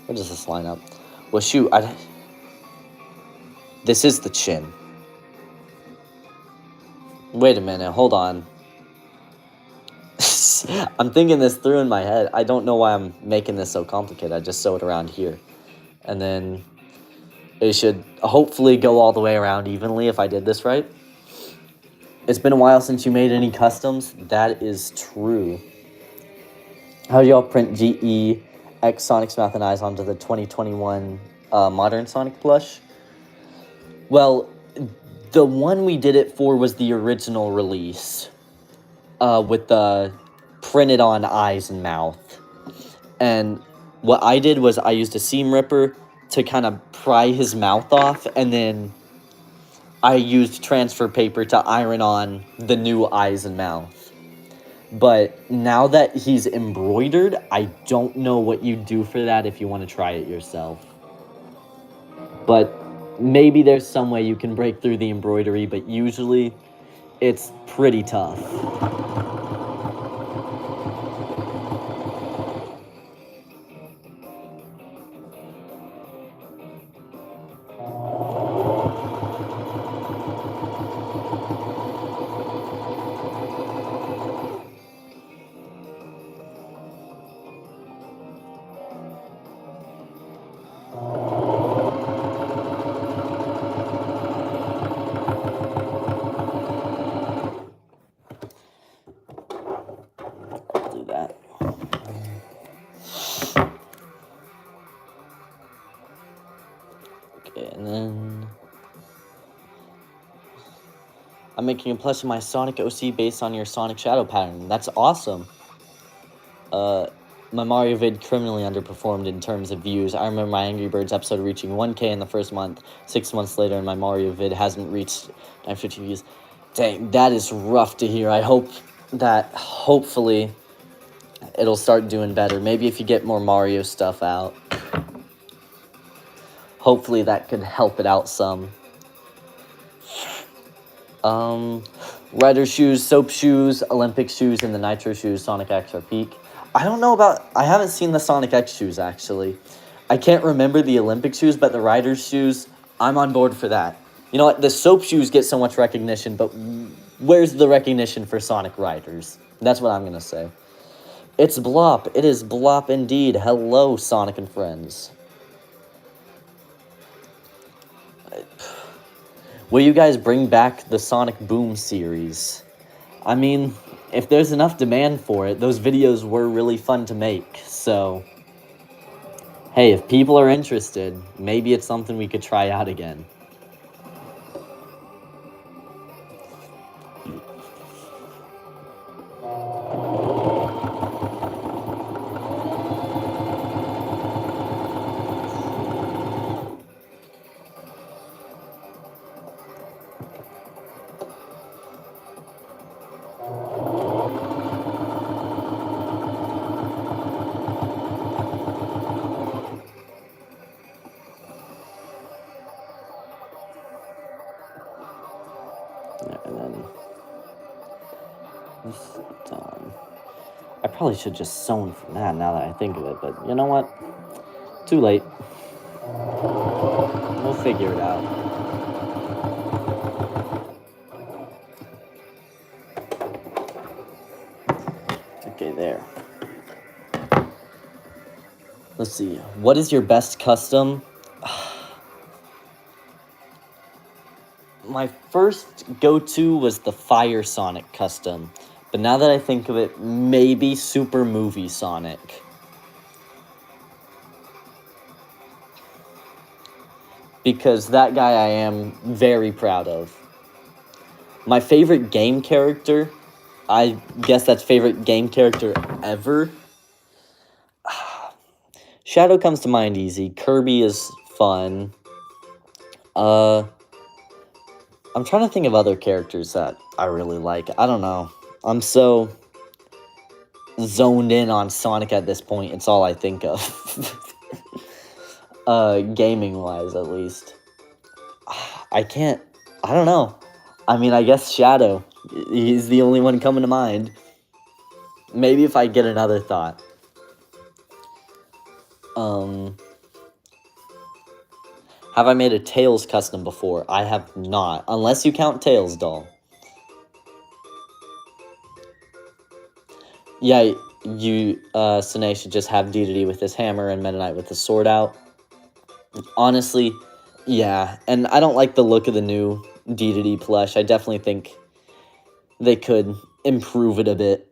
Where does this line up? Well, shoot, this is the chin. Wait a minute, hold on. I'm thinking this through in my head. I don't know why I'm making this so complicated. I just sew it around here. And then it should hopefully go all the way around evenly if I did this right. It's been a while since you made any customs. That is true. How do y'all print GE X Sonic's Mouth and Eyes onto the 2021 Modern Sonic plush? Well, the one we did it for was the original release. With the printed on eyes and mouth. And what I did was I used a seam ripper to kind of pry his mouth off, and then I used transfer paper to iron on the new eyes and mouth. But now that he's embroidered, I don't know what you do for that if you want to try it yourself. But Maybe there's some way you can break through the embroidery, but usually it's pretty tough. Do that. Okay, and then I'm making a plush of my Sonic OC based on your Sonic Shadow pattern. That's awesome. My Mario vid criminally underperformed in terms of views. I remember my Angry Birds episode reaching 1K in the first month. 6 months later, and my Mario vid hasn't reached 950 views. Dang, that is rough to hear. I hope that, hopefully, it'll start doing better. Maybe if you get more Mario stuff out. Hopefully that could help it out some. Rider shoes, soap shoes, Olympic shoes, and the Nitro shoes, Sonic X are peak. I don't know about... I haven't seen the Sonic X shoes, actually. I can't remember the Olympic shoes, but the Rider's shoes, I'm on board for that. You know what? The soap shoes get so much recognition, but where's the recognition for Sonic Riders? That's what I'm going to say. It's Blop. It is Blop indeed. Hello, Sonic and friends. Will you guys bring back the Sonic Boom series? I mean, if there's enough demand for it, those videos were really fun to make, so... Hey, if people are interested, maybe it's something we could try out again. And then... done. I probably should just sewn from that now that I think of it, but you know what? Too late. We'll figure it out. Okay, there. Let's see. What is your best custom? My first go-to was the Fire Sonic custom. But now that I think of it, maybe Super Movie Sonic. Because that guy I am very proud of. My favorite game character, I guess that's favorite game character ever. Shadow comes to mind easy. Kirby is fun. I'm trying to think of other characters that I really like. I don't know. I'm so zoned in on Sonic at this point. It's all I think of. Gaming-wise, at least. I don't know. I mean, I guess Shadow. He's the only one coming to mind. Maybe if I get another thought. Have I made a Tails custom before? I have not. Unless you count Tails doll. Yeah, Sine should just have Dedede with his hammer and Meta Knight with his sword out. Honestly, yeah. And I don't like the look of the new Dedede plush. I definitely think they could improve it a bit.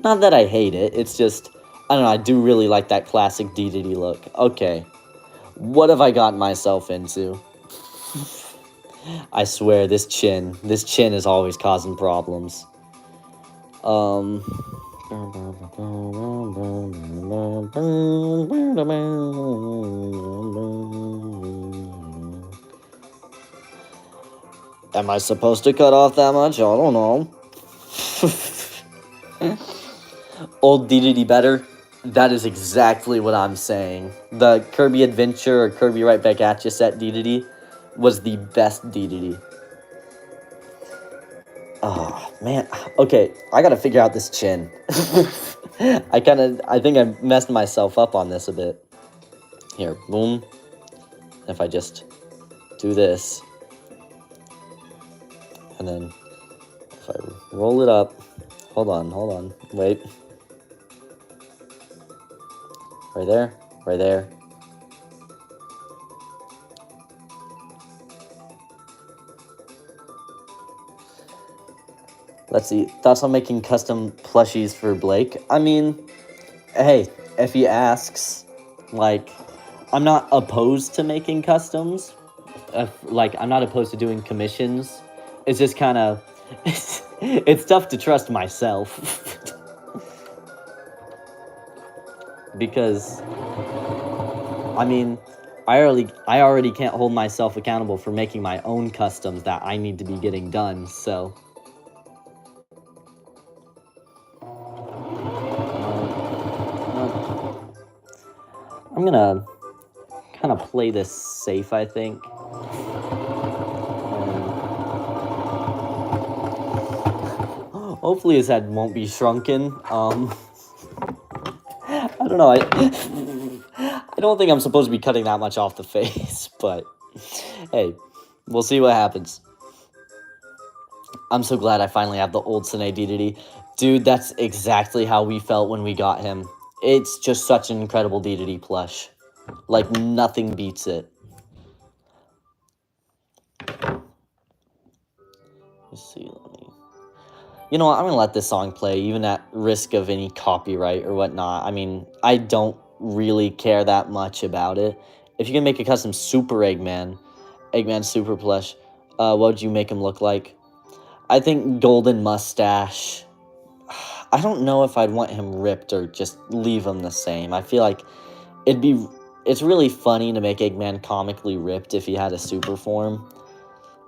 Not that I hate it, it's just, I don't know, I do really like that classic Dedede look. Okay, what have I gotten myself into? I swear, this chin is always causing problems. Am I supposed to cut off that much? I don't know. Old Dedede better? That is exactly what I'm saying. The Kirby Adventure or Kirby Right Back At Ya set DDD was the best DDD. Oh, man. Okay, I gotta figure out this chin. I think I messed myself up on this a bit. Here, boom. If I just do this, and then if I roll it up, hold on, wait. Right there, right there. Let's see, thoughts on making custom plushies for Blake? I mean, hey, if he asks, like, I'm not opposed to making customs. I'm not opposed to doing commissions. It's just kind of, it's tough to trust myself. Because, I mean, I already can't hold myself accountable for making my own customs that I need to be getting done, so. I'm gonna kind of play this safe, I think. Hopefully his head won't be shrunken. I don't know. I don't think I'm supposed to be cutting that much off the face, but hey, we'll see what happens. I'm so glad I finally have the old Sine DDD. Dude, that's exactly how we felt when we got him. It's just such an incredible DDD plush. Like, nothing beats it. Let's see, you know what, I'm gonna let this song play, even at risk of any copyright or whatnot. I mean, I don't really care that much about it. If you can make a custom Super Eggman Super Plush, what would you make him look like? I think golden mustache. I don't know if I'd want him ripped or just leave him the same. I feel like it's really funny to make Eggman comically ripped if he had a super form.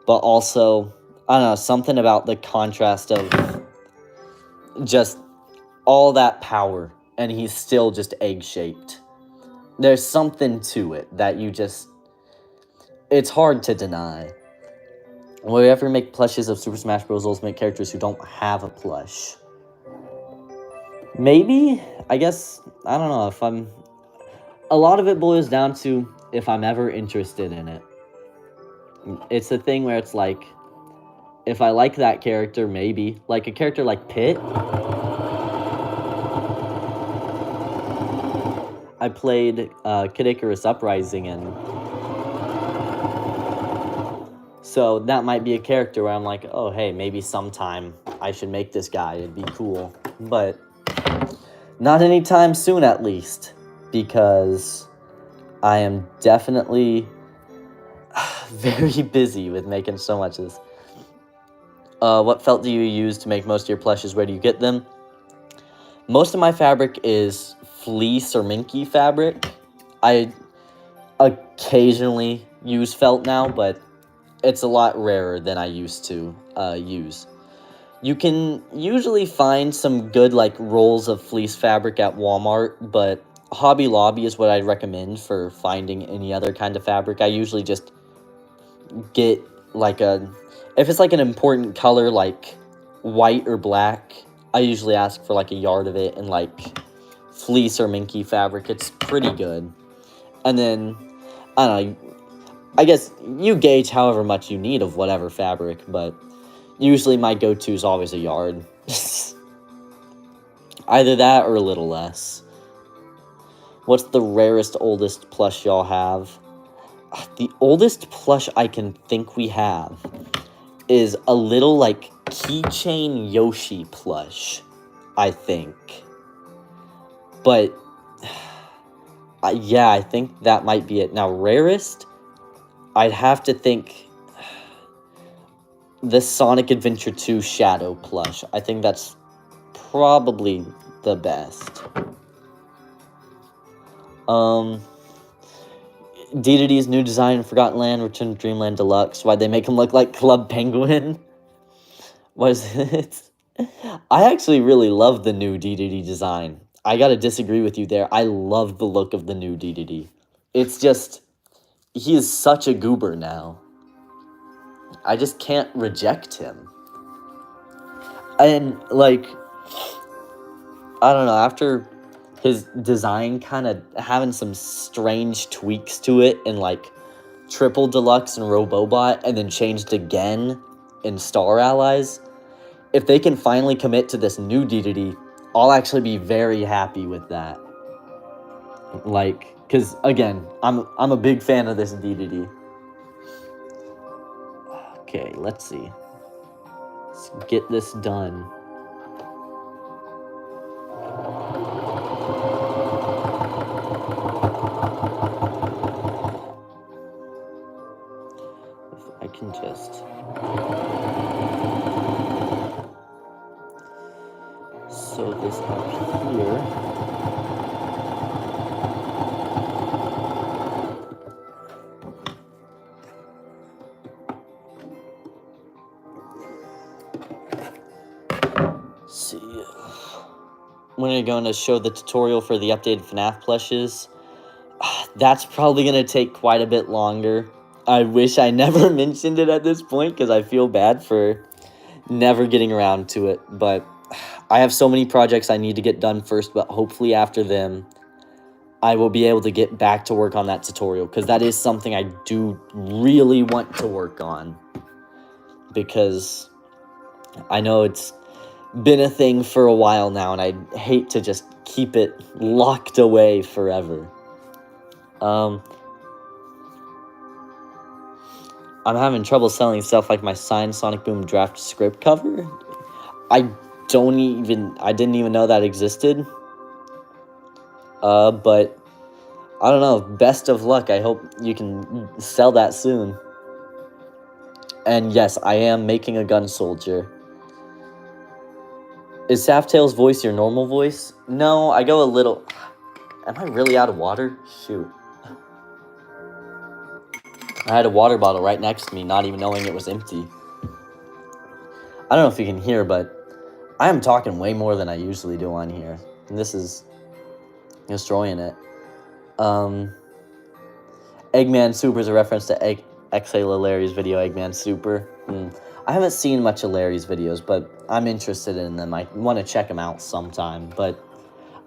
But also, I don't know, something about the contrast of just all that power and he's still just egg-shaped. There's something to it that it's hard to deny. Will you ever make plushes of Super Smash Bros. Ultimate characters who don't have a plush? Maybe? I guess, I don't know, a lot of it boils down to if I'm ever interested in it. It's a thing where it's like, if I like that character, maybe. Like a character like Pit. I played Kid Icarus Uprising, and so that might be a character where I'm like, oh, hey, maybe sometime I should make this guy. It'd be cool. But not anytime soon, at least, because I am definitely very busy with making so much of this. What felt do you use to make most of your plushes? Where do you get them? Most of my fabric is fleece or minky fabric. I occasionally use felt now, but it's a lot rarer than I used to use. You can usually find some good like rolls of fleece fabric at Walmart, but Hobby Lobby is what I'd recommend for finding any other kind of fabric. I usually just get like if it's like an important color like white or black, I usually ask for like a yard of it in like fleece or minky fabric. It's pretty good. And then, I don't know, I guess you gauge however much you need of whatever fabric, but usually my go-to is always a yard. Either that or a little less. What's the rarest, oldest plush y'all have? The oldest plush I can think we have is a little, like, keychain Yoshi plush, I think. But, yeah, I think that might be it. Now, rarest, I'd have to think the Sonic Adventure 2 Shadow plush. I think that's probably the best. DDD's new design, Forgotten Land, Return to Dreamland Deluxe. Why'd they make him look like Club Penguin? What is it? I actually really love the new DDD design. I gotta disagree with you there. I love the look of the new DDD. It's just, he is such a goober now. I just can't reject him. And, like, I don't know, after his design kind of having some strange tweaks to it in, like, Triple Deluxe and Robobot, and then changed again in Star Allies, if they can finally commit to this new DDD, I'll actually be very happy with that. Like, because, again, I'm a big fan of this DDD. Okay, let's see. Let's get this done. If I can just... sew this up here. See, when are you going to show the tutorial for the updated FNAF plushes? That's probably going to take quite a bit longer. I wish I never mentioned it at this point, because I feel bad for never getting around to it. But I have so many projects I need to get done first, but hopefully after them, I will be able to get back to work on that tutorial, because that is something I do really want to work on. Because I know it's been a thing for a while now, and I hate to just keep it locked away forever. I'm having trouble selling stuff like my signed Sonic Boom draft script cover. I didn't even know that existed. But I don't know. Best of luck. I hope you can sell that soon. And yes, I am making a gun soldier. Is Saftail's voice your normal voice? No, I go a little... Am I really out of water? Shoot. I had a water bottle right next to me, not even knowing it was empty. I don't know if you can hear, but I am talking way more than I usually do on here. And this is destroying it. Eggman Super is a reference to Exhale Larry's video, Eggman Super. I haven't seen much of Larry's videos, but I'm interested in them. I want to check them out sometime, but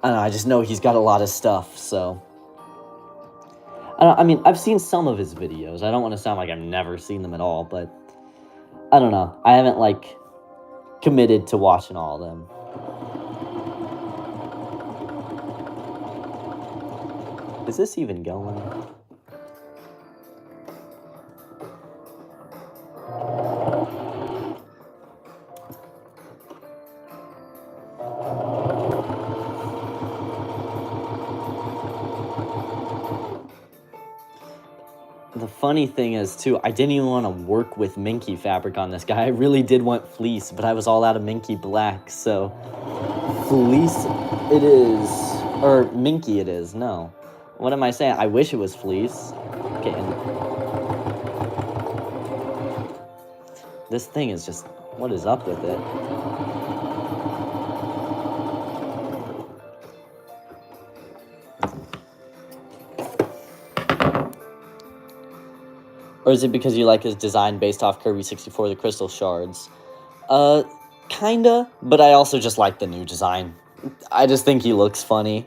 I don't know, I just know he's got a lot of stuff, so... I mean, I've seen some of his videos. I don't want to sound like I've never seen them at all, but I don't know. I haven't, like, committed to watching all of them. Is this even going? The funny thing is, too, I didn't even want to work with Minky fabric on this guy. I really did want fleece, but I was all out of Minky black, so... Fleece it is. Or Minky it is, no. What am I saying? I wish it was fleece. Okay. This thing is just... What is up with it? Or is it because you like his design based off Kirby 64, the Crystal Shards? Kinda, but I also just like the new design. I just think he looks funny.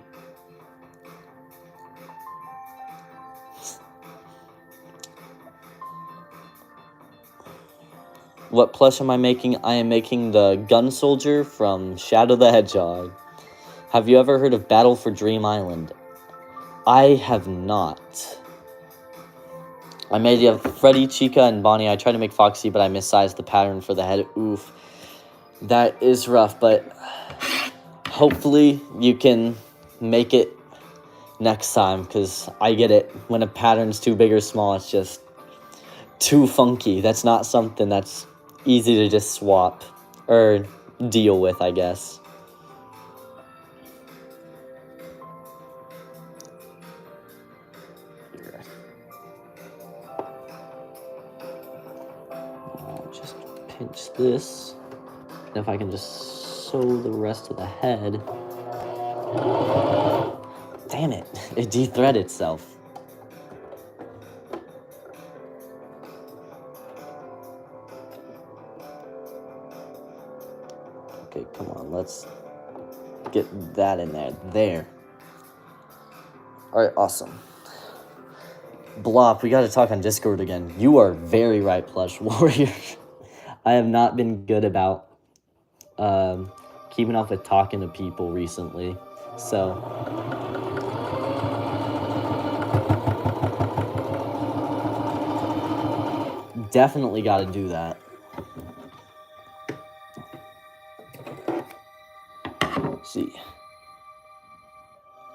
What plush am I making? I am making the Gun Soldier from Shadow the Hedgehog. Have you ever heard of Battle for Dream Island? I have not. I made Freddy, Chica, and Bonnie. I tried to make Foxy, but I missized the pattern for the head. Oof. That is rough, but hopefully you can make it next time, because I get it. When a pattern's too big or small, it's just too funky. That's not something that's easy to just swap or deal with, I guess. Pinch this, and if I can just sew the rest of the head. Damn it. It de-thread itself. Okay, come on. Let's get that in there. There. Alright, awesome. Blop, we gotta talk on Discord again. You are very right, Plush Warrior. I have not been good about keeping up with talking to people recently. So definitely gotta do that. Let's see.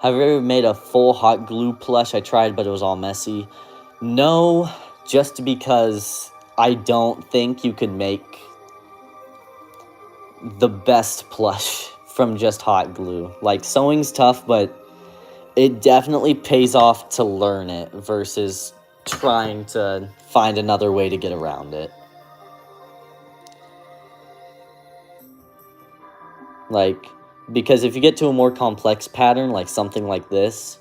Have you ever made a full hot glue plush? I tried, but it was all messy. No, just because I don't think you could make the best plush from just hot glue. Like, sewing's tough, but it definitely pays off to learn it versus trying to find another way to get around it. Like, because if you get to a more complex pattern, like something like this,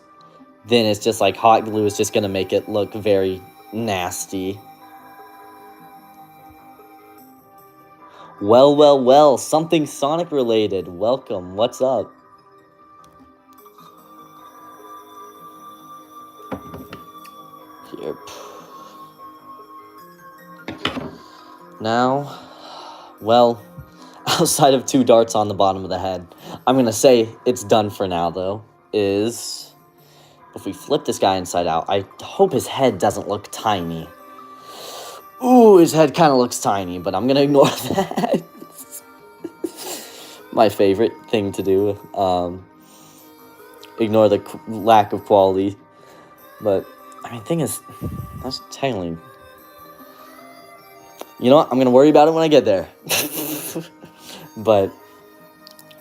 then it's just like hot glue is just going to make it look very nasty. Well, something Sonic related. Welcome, what's up? Here. Now, well, outside of 2 darts on the bottom of the head, I'm going to say it's done for now, though, is if we flip this guy inside out, I hope his head doesn't look tiny. Ooh, his head kind of looks tiny, but I'm going to ignore that. My favorite thing to do. Ignore the lack of quality. But, I mean, thing is, that's technically... You know what? I'm going to worry about it when I get there. But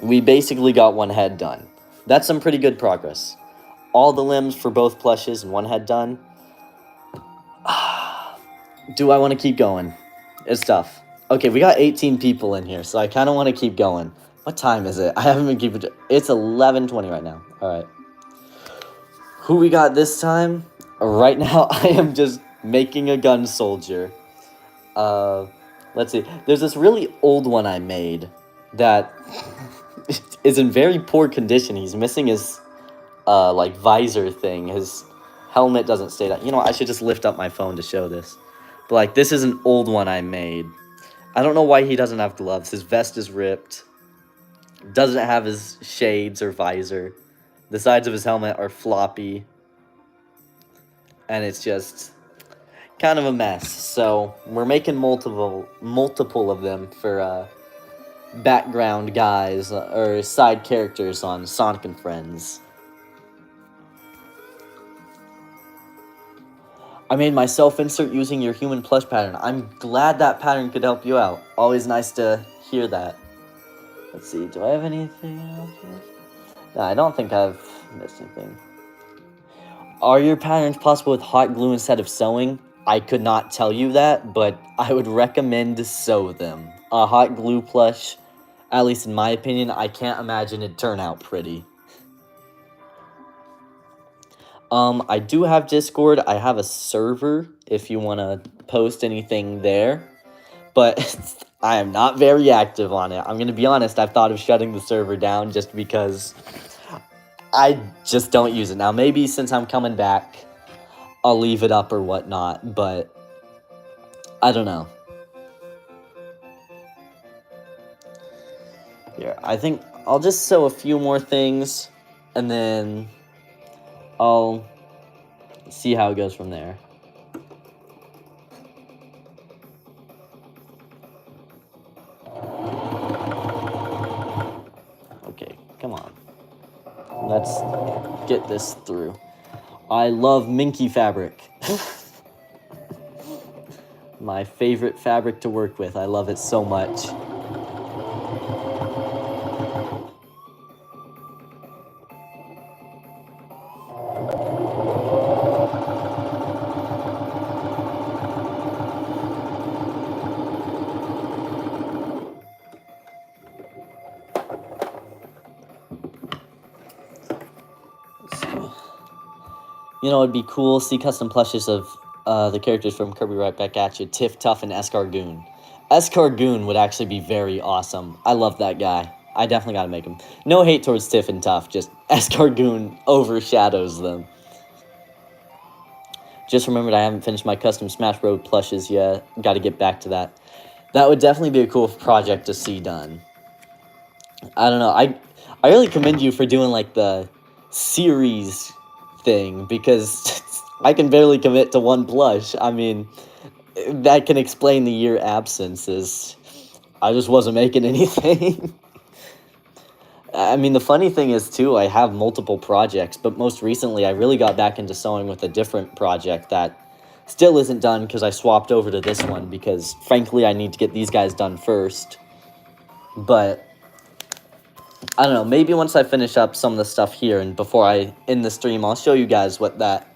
we basically got 1 head done. That's some pretty good progress. All the limbs for both plushes and 1 head done. Do I want to keep going? It's tough. Okay, we got 18 people in here, so I kind of want to keep going. What time is it? I haven't been keeping... It's 11:20 right now. All right. Who we got this time? Right now, I am just making a gun soldier. Let's see. There's this really old one I made that is in very poor condition. He's missing his, like, visor thing. His helmet doesn't stay down. You know, I should just lift up my phone to show this. But, like, this is an old one I made. I don't know why he doesn't have gloves. His vest is ripped. Doesn't have his shades or visor. The sides of his helmet are floppy. And it's just kind of a mess. So we're making multiple of them for background guys or side characters on Sonic and Friends. I made my self-insert using your human plush pattern. I'm glad that pattern could help you out. Always nice to hear that. Let's see, do I have anything else? No, I don't think I've missed anything. Are your patterns possible with hot glue instead of sewing? I could not tell you that, but I would recommend to sew them. A hot glue plush, at least in my opinion, I can't imagine it'd turn out pretty. I do have Discord. I have a server if you want to post anything there. But I am not very active on it. I'm going to be honest, I've thought of shutting the server down just because I just don't use it. Now, maybe since I'm coming back, I'll leave it up or whatnot, but I don't know. Here, I think I'll just sew a few more things, and then I'll see how it goes from there. Okay, come on. Let's get this through. I love minky fabric. My favorite fabric to work with. I love it so much. You know, it'd be cool. See custom plushes of the characters from Kirby Right Back At You, Tiff, Tough, and Escargoon. Escargoon would actually be very awesome. I love that guy. I definitely gotta make him. No hate towards Tiff and Tough, just Escargoon overshadows them. Just remembered I haven't finished my custom Smash Bros. Plushes yet. Gotta get back to that. That would definitely be a cool project to see done. I don't know. I really commend you for doing like the series thing, because I can barely commit to one plush. I mean, that can explain the year absences. I just wasn't making anything. I mean, the funny thing is, too, I have multiple projects, but most recently I really got back into sewing with a different project that still isn't done because I swapped over to this one because, frankly, I need to get these guys done first. But I don't know, maybe once I finish up some of the stuff here and before I end the stream, I'll show you guys what that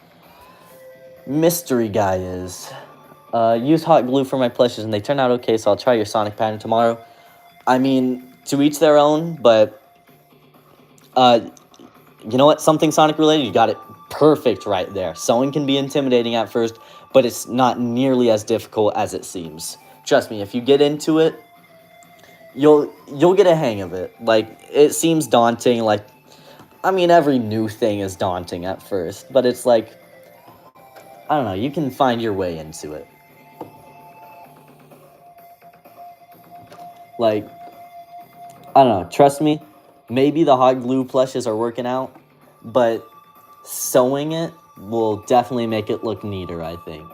mystery guy is. Use hot glue for my plushes and they turn out okay, so I'll try your Sonic pattern tomorrow. I mean, to each their own, but you know what? Something Sonic related, you got it perfect right there. Sewing can be intimidating at first, but it's not nearly as difficult as it seems. Trust me, if you get into it, you'll get a hang of it. Like, it seems daunting. Like, I mean, every new thing is daunting at first, but it's like, I don't know, you can find your way into it. Like, I don't know, trust me, maybe the hot glue plushes are working out, but sewing it will definitely make it look neater, I think.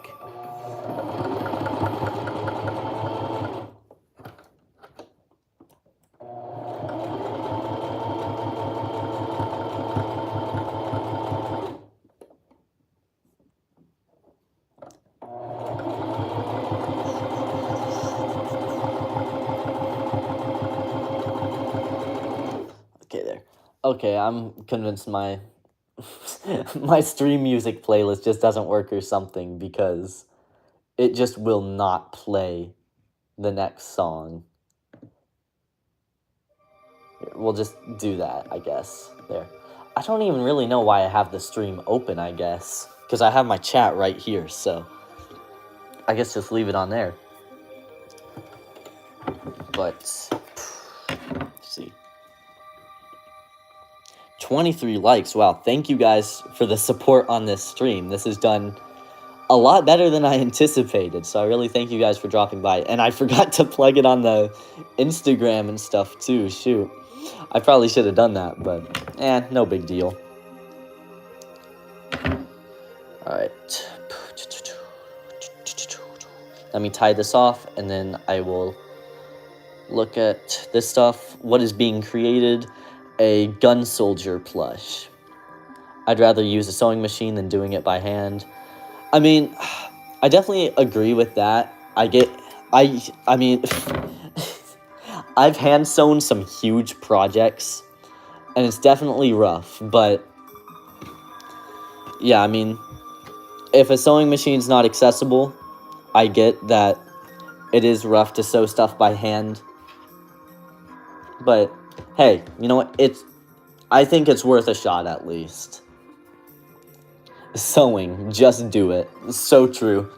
Okay, there. Okay, I'm convinced my my stream music playlist just doesn't work or something, because it just will not play the next song. Here, we'll just do that, I guess. There. I don't even really know why I have the stream open, I guess. Because I have my chat right here, so I guess just leave it on there. But, let's see. 23 likes. Wow, thank you guys for the support on this stream. This has done a lot better than I anticipated, so I really thank you guys for dropping by. And I forgot to plug it on the Instagram and stuff too. Shoot, I probably should have done that, but no big deal. Alright, let me tie this off, and then I will look at this stuff. What is being created? A gun soldier plush. I'd rather use a sewing machine than doing it by hand. I mean, I definitely agree with that. I mean, I've hand sewn some huge projects, and it's definitely rough, but yeah, I mean, if a sewing machine's not accessible, I get that it is rough to sew stuff by hand, but hey, you know what? I think it's worth a shot at least. Sewing, just do it. So true.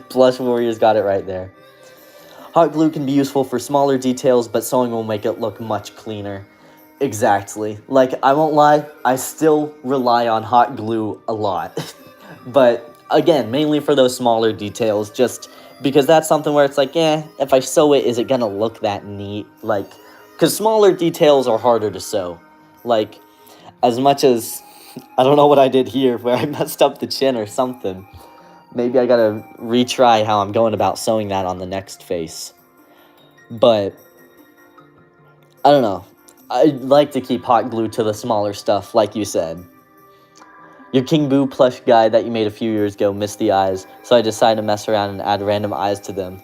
Plush Warriors got it right there. Hot glue can be useful for smaller details, but sewing will make it look much cleaner. Exactly. Like, I won't lie, I still rely on hot glue a lot. But, again, mainly for those smaller details, just because that's something where it's like, if I sew it, is it gonna look that neat? Like, because smaller details are harder to sew. Like, as much as, I don't know what I did here, where I messed up the chin or something. Maybe I gotta retry how I'm going about sewing that on the next face. But, I don't know. I like to keep hot glue to the smaller stuff, like you said. Your King Boo plush guy that you made a few years ago missed the eyes, so I decided to mess around and add random eyes to them.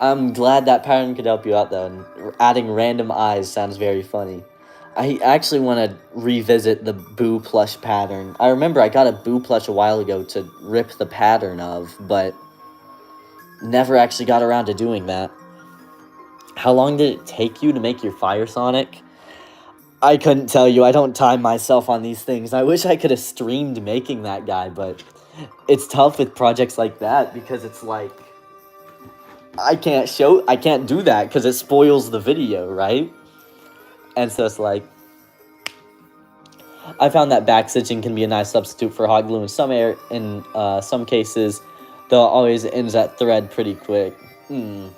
I'm glad that pattern could help you out, though. And adding random eyes sounds very funny. I actually want to revisit the Boo plush pattern. I remember I got a Boo plush a while ago to rip the pattern of, but never actually got around to doing that. How long did it take you to make your Fire Sonic? I couldn't tell you. I don't time myself on these things. I wish I could have streamed making that guy, but it's tough with projects like that because it's like I can't do that because it spoils the video, right? And so it's like I found that backstitching can be a nice substitute for hot glue in some cases, though it always ends that thread pretty quick. I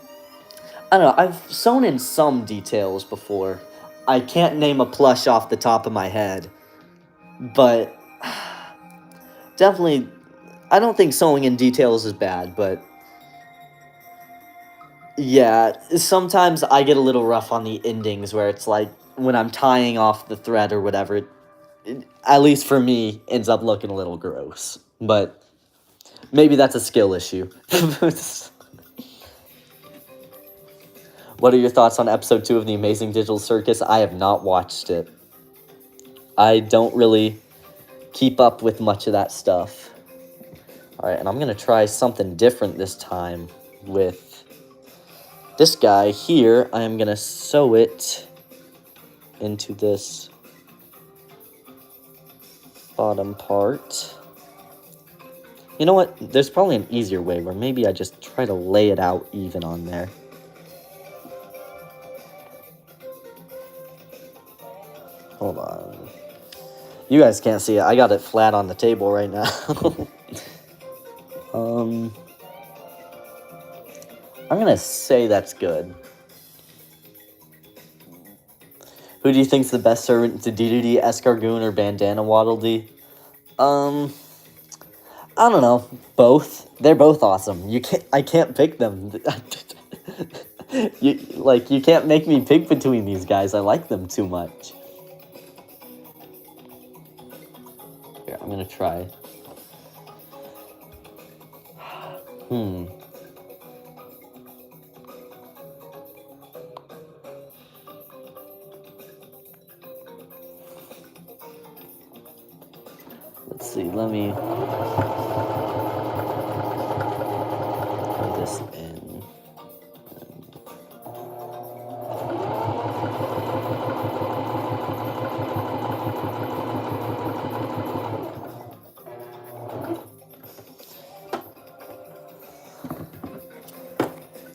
don't know, I've sewn in some details before. I can't name a plush off the top of my head, but definitely, I don't think sewing in details is bad, but yeah, sometimes I get a little rough on the endings where it's like, when I'm tying off the thread or whatever, it, at least for me, ends up looking a little gross. But maybe that's a skill issue. What are your thoughts on episode 2 of The Amazing Digital Circus? I have not watched it. I don't really keep up with much of that stuff. Alright, and I'm going to try something different this time with this guy here. I am going to sew it into this bottom part. You know what? There's probably an easier way where maybe I just try to lay it out even on there. Hold on. You guys can't see it. I got it flat on the table right now. I'm gonna say that's good. Who do you think's the best servant to Dedede, Escargoon, or Bandana Waddle Dee? I don't know. Both. They're both awesome. I can't pick them. You can't make me pick between these guys. I like them too much. Here, I'm gonna try. Let's see, let me put this in.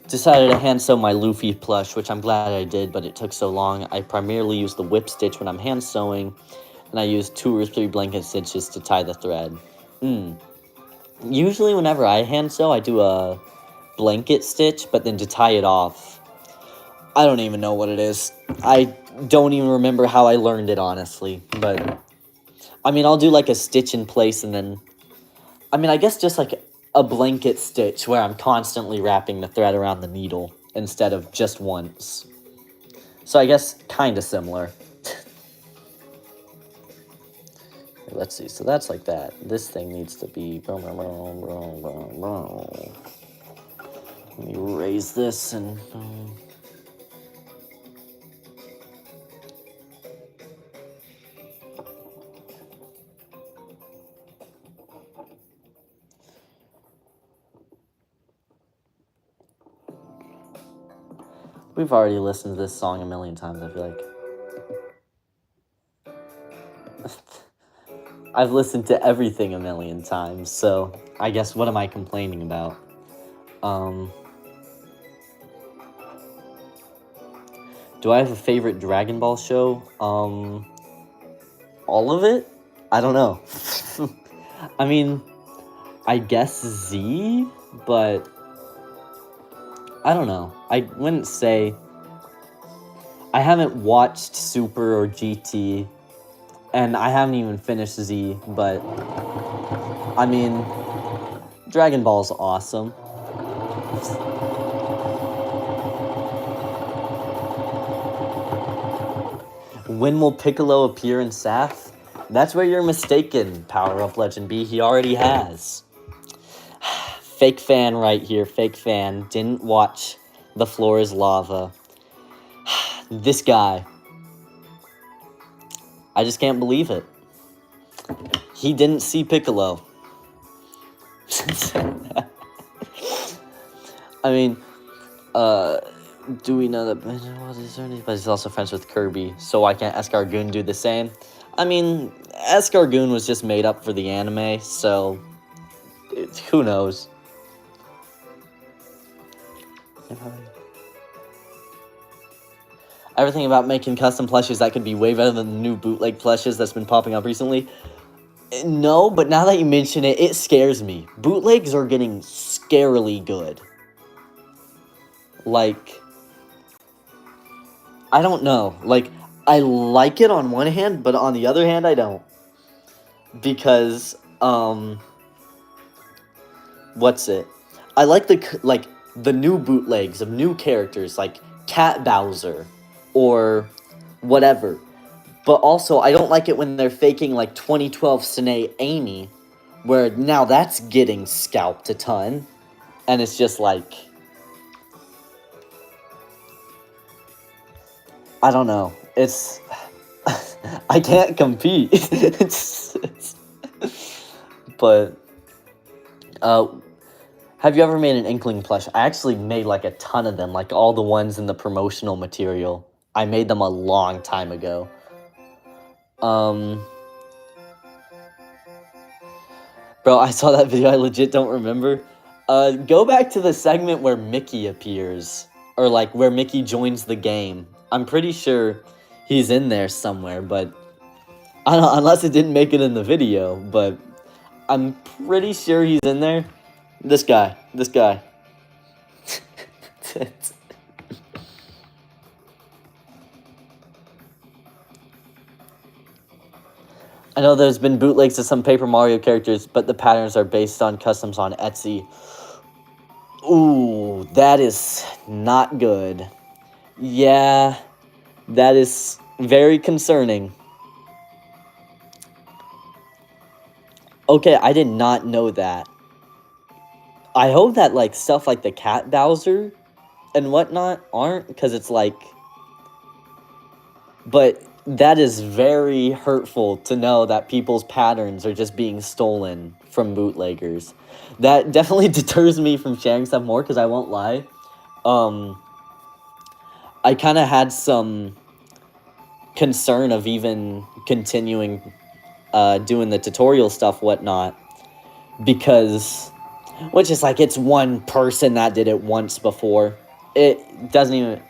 Decided to hand sew my Luffy plush, which I'm glad I did, but it took so long. I primarily use the whip stitch when I'm hand sewing, and I use 2 or 3 blanket stitches to tie the thread. Usually whenever I hand sew, I do a blanket stitch, but then to tie it off, I don't even know what it is. I don't even remember how I learned it, honestly, but I mean, I'll do like a stitch in place and then, I mean, I guess just like a blanket stitch where I'm constantly wrapping the thread around the needle instead of just once. So I guess kind of similar. Let's see, so that's like that. This thing needs to be... Let me raise this and... We've already listened to this song a million times, I feel like. I've listened to everything a million times, so I guess what am I complaining about? Do I have a favorite Dragon Ball show? All of it? I don't know. I mean, I guess Z, but I don't know. I wouldn't say... I haven't watched Super or GT, and I haven't even finished Z, but I mean, Dragon Ball's awesome. When will Piccolo appear in Saf? That's where you're mistaken, Power Up Legend B. He already has. Fake fan right here, fake fan. Didn't watch The Floor is Lava. This guy. I just can't believe it. He didn't see Piccolo. I mean, Do we know that? But he's also friends with Kirby, so why can't Escargoon do the same? I mean, Escargoon was just made up for the anime, so who knows? Everything about making custom plushes that could be way better than the new bootleg plushes that's been popping up recently. No, but now that you mention it, it scares me. Bootlegs are getting scarily good. Like, I don't know. Like, I like it on one hand, but on the other hand, I don't. Because, what's it? I like the new bootlegs of new characters, like Cat Bowser, or whatever. But also, I don't like it when they're faking, like, 2012 Sine Amy, where now that's getting scalped a ton. And it's just like, I don't know. It's, I can't compete. But, have you ever made an Inkling plush? I actually made, like, a ton of them, like, all the ones in the promotional material. I made them a long time ago. Bro, I saw that video, I legit don't remember. Go back to the segment where Mickey appears. Or, like, where Mickey joins the game. I'm pretty sure he's in there somewhere, but... I don't know, unless it didn't make it in the video, but... I'm pretty sure he's in there. This guy. I know there's been bootlegs of some Paper Mario characters, but the patterns are based on customs on Etsy. Ooh, that is not good. Yeah, that is very concerning. Okay, I did not know that. I hope that, like, stuff like the Cat Bowser and whatnot aren't, because it's like... But that is very hurtful to know that people's patterns are just being stolen from bootleggers. That definitely deters me from sharing stuff more, because I won't lie. I kind of had some concern of even continuing doing the tutorial stuff, whatnot, because... Which is like, it's one person that did it once before. It doesn't even...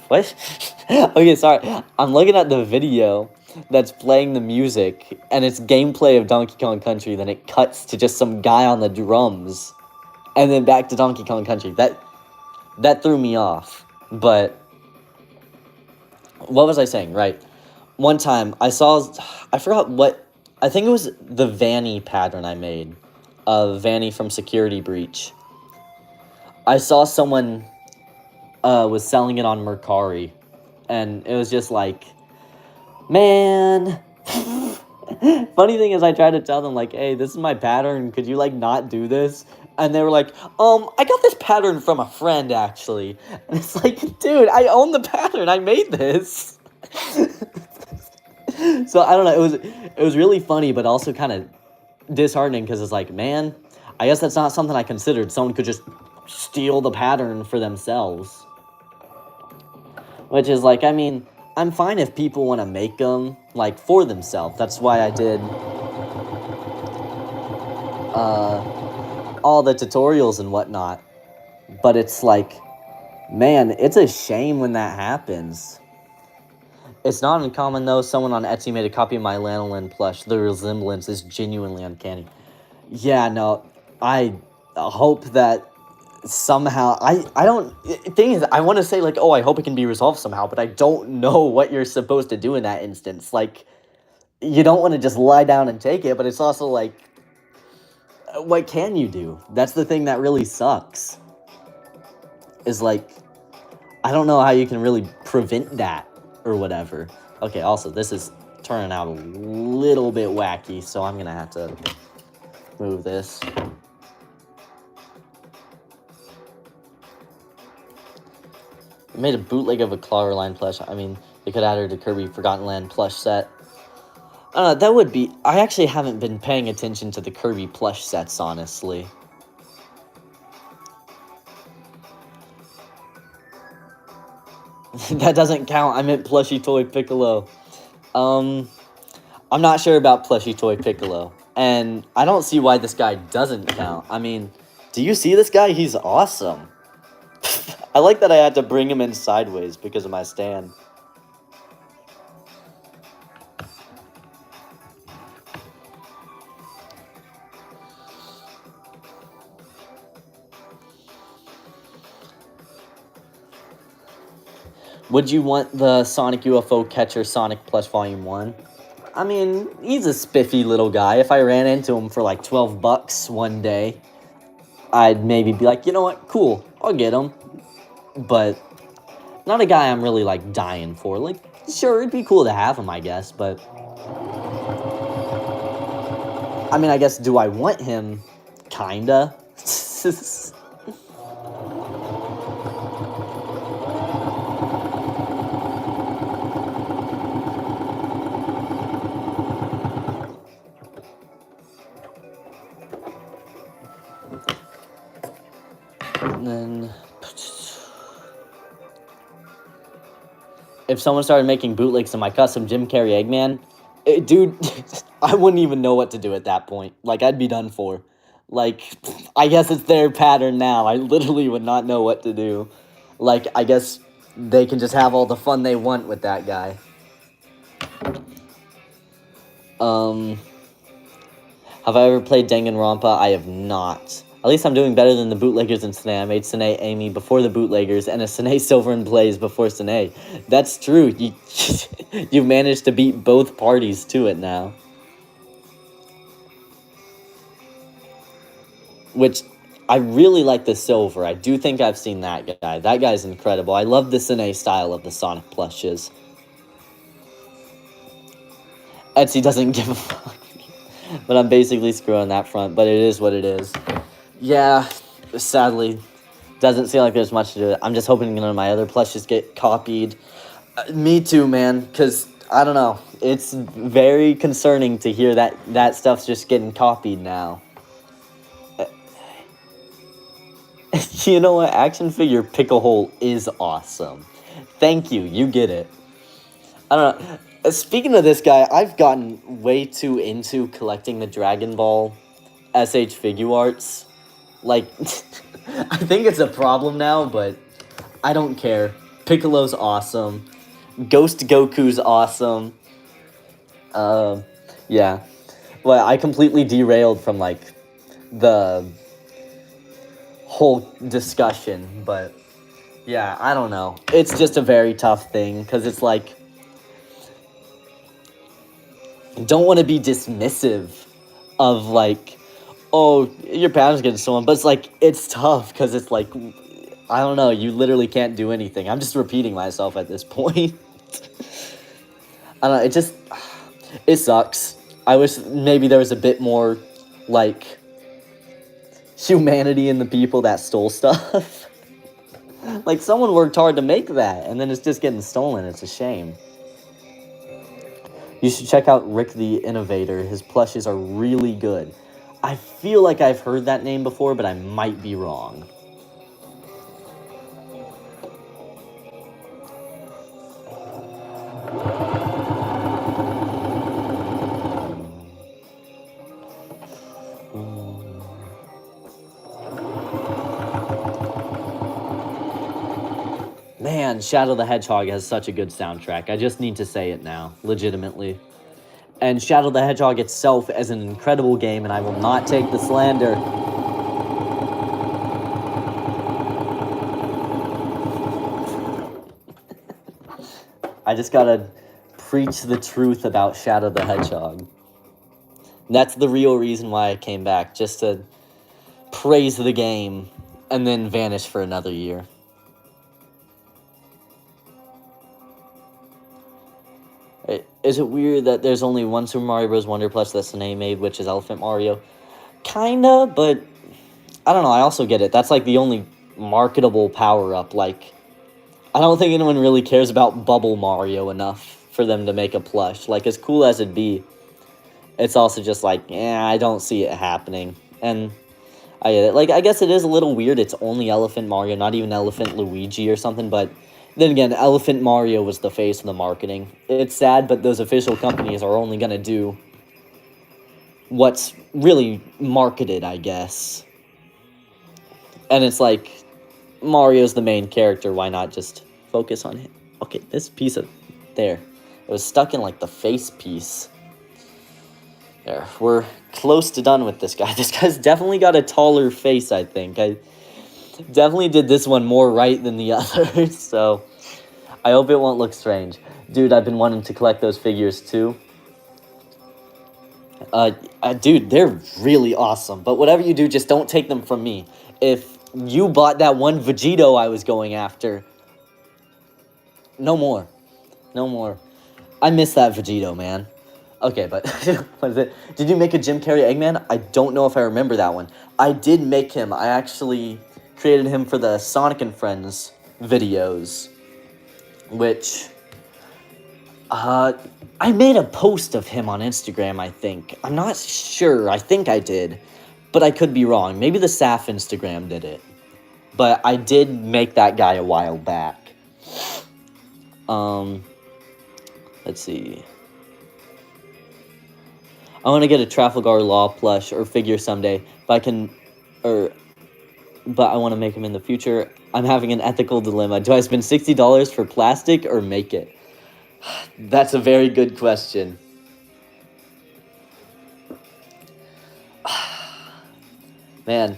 What? Okay, sorry. I'm looking at the video that's playing the music, and it's gameplay of Donkey Kong Country, then it cuts to just some guy on the drums, and then back to Donkey Kong Country. That threw me off. But what was I saying? Right. One time, I forgot what... I think it was the Vanny pattern I made. Vanny from Security Breach. I saw someone was selling it on Mercari, and it was just like, man. Funny thing is, I tried to tell them, like, hey, this is my pattern, could you, like, not do this? And they were like, I got this pattern from a friend, actually. And it's like, dude, I own the pattern, I made this. So, I don't know, it was really funny, but also kind of disheartening, because it's like, man, I guess that's not something I considered. Someone could just steal the pattern for themselves. Which is like, I mean, I'm fine if people want to make them, like, for themselves. That's why I did all the tutorials and whatnot. But it's like, man, it's a shame when that happens. It's not uncommon, though. Someone on Etsy made a copy of my Lanolin plush. The resemblance is genuinely uncanny. Yeah, no, I hope that somehow... I don't... Thing is, I want to say, like, oh, I hope it can be resolved somehow, but I don't know what you're supposed to do in that instance. Like, you don't want to just lie down and take it, but it's also, like, what can you do? That's the thing that really sucks. Is, like, I don't know how you can really prevent that. Or whatever. Okay, also, this is turning out a little bit wacky, so I'm gonna have to move this. I made a bootleg of a Clawline plush. I mean, they could add her to Kirby Forgotten Land plush set. That would be... I actually haven't been paying attention to the Kirby plush sets, honestly. That doesn't count. I meant plushie toy Piccolo. I'm not sure about plushie toy Piccolo. And I don't see why this guy doesn't count. I mean, do you see this guy? He's awesome. I like that I had to bring him in sideways because of my stand. Would you want the Sonic UFO Catcher Sonic Plush Volume 1? I mean, he's a spiffy little guy. If I ran into him for like 12 bucks one day, I'd maybe be like, you know what, cool, I'll get him. But not a guy I'm really like dying for. Like, sure, it'd be cool to have him, I guess, but I mean, I guess, do I want him? Kinda. And then if someone started making bootlegs to my custom Jim Carrey Eggman, dude, I wouldn't even know what to do at that point. Like, I'd be done for. Like, I guess it's their pattern now. I literally would not know what to do. Like, I guess they can just have all the fun they want with that guy. Have I ever played Danganronpa? I have not. At least I'm doing better than the bootleggers in Sine. I made Sine Amy before the bootleggers, and a Sine Silver and Blaze before Sine. That's true. You've managed to beat both parties to it now. Which, I really like the Silver. I do think I've seen that guy. That guy's incredible. I love the Sine style of the Sonic plushes. Etsy doesn't give a fuck. But I'm basically screwing that front, but it is what it is. Yeah, sadly, doesn't seem like there's much to do it. I'm just hoping none of my other plushes get copied. Me too, man, because, I don't know, it's very concerning to hear that stuff's just getting copied now. You know what? Action figure Pick-a-Hole is awesome. Thank you, you get it. I don't know. Speaking of this guy, I've gotten way too into collecting the Dragon Ball SH Figuarts. Like, I think it's a problem now, but I don't care. Piccolo's awesome. Ghost Goku's awesome. Yeah. Well, I completely derailed from, like, the whole discussion, but yeah, I don't know. It's just a very tough thing, because it's like, don't want to be dismissive of, like, oh, your pattern's getting stolen, but it's like, it's tough, because it's like, I don't know, you literally can't do anything. I'm just repeating myself at this point. I don't know, it sucks. I wish maybe there was a bit more, like, humanity in the people that stole stuff. Like, someone worked hard to make that, and then it's just getting stolen. It's a shame. You should check out Rick the Innovator. His plushes are really good. I feel like I've heard that name before, but I might be wrong. Man, Shadow the Hedgehog has such a good soundtrack. I just need to say it now, legitimately. And Shadow the Hedgehog itself is an incredible game, and I will not take the slander. I just gotta preach the truth about Shadow the Hedgehog. That's the real reason why I came back, just to praise the game and then vanish for another year. Is it weird that there's only one Super Mario Bros. Wonder plush that Sine made, which is Elephant Mario? Kinda, but I don't know, I also get it. That's like the only marketable power-up. Like, I don't think anyone really cares about Bubble Mario enough for them to make a plush. Like, as cool as it'd be, it's also just like, I don't see it happening. And I get it. Like, I guess it is a little weird. It's only Elephant Mario, not even Elephant Luigi or something, but Then again, Elephant Mario was the face of the marketing. It's sad, but those official companies are only gonna do what's really marketed, I guess. And it's like, Mario's the main character, why not just focus on him? Okay, this piece of... There. It was stuck in, like, the face piece. There. We're close to done with this guy. This guy's definitely got a taller face, I think. I definitely did this one more right than the others, so... I hope it won't look strange. Dude, I've been wanting to collect those figures, too. Dude, they're really awesome. But whatever you do, just don't take them from me. If you bought that one Vegito I was going after, no more. No more. I miss that Vegito, man. Okay, but what is it? Did you make a Jim Carrey Eggman? I don't know if I remember that one. I did make him. I actually created him for the Sonic and Friends videos, which... I made a post of him on Instagram, I think. I'm not sure. I think I did. But I could be wrong. Maybe the SAF Instagram did it. But I did make that guy a while back. Let's see. I want to get a Trafalgar Law plush or figure someday. But I want to make him in the future. I'm having an ethical dilemma. Do I spend $60 for plastic or make it? That's a very good question. Man,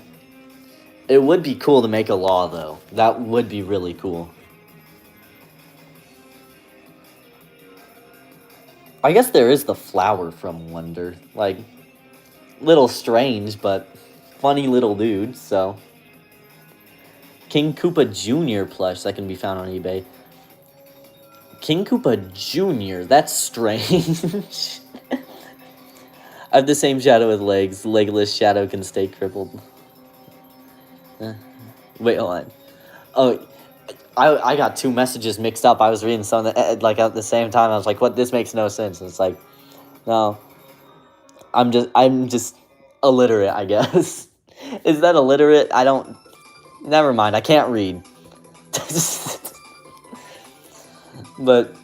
it would be cool to make a law, though. That would be really cool. I guess there is the flower from Wonder. Like, little strange, but funny little dude, so. King Koopa Jr. plush that can be found on eBay. King Koopa Jr., that's strange. I have the same shadow with legs. Legless shadow can stay crippled. Wait, hold on. Oh, I got two messages mixed up. I was reading some like at the same time. I was like, what? This makes no sense. And it's like, no. I'm just illiterate, I guess. Is that illiterate? I don't... Never mind. I can't read. But,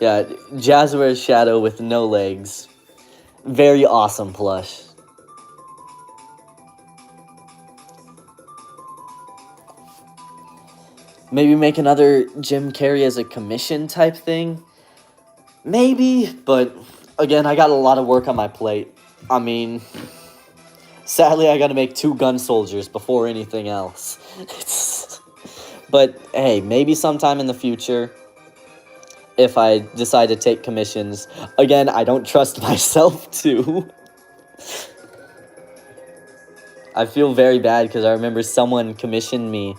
yeah, Jazzware's shadow with no legs. Very awesome plush. Maybe make another Jim Carrey as a commission type thing? Maybe, but, again, I got a lot of work on my plate. I mean, sadly, I gotta make 2 gun soldiers before anything else. But, hey, maybe sometime in the future, if I decide to take commissions. Again, I don't trust myself, too. I feel very bad, because I remember someone commissioned me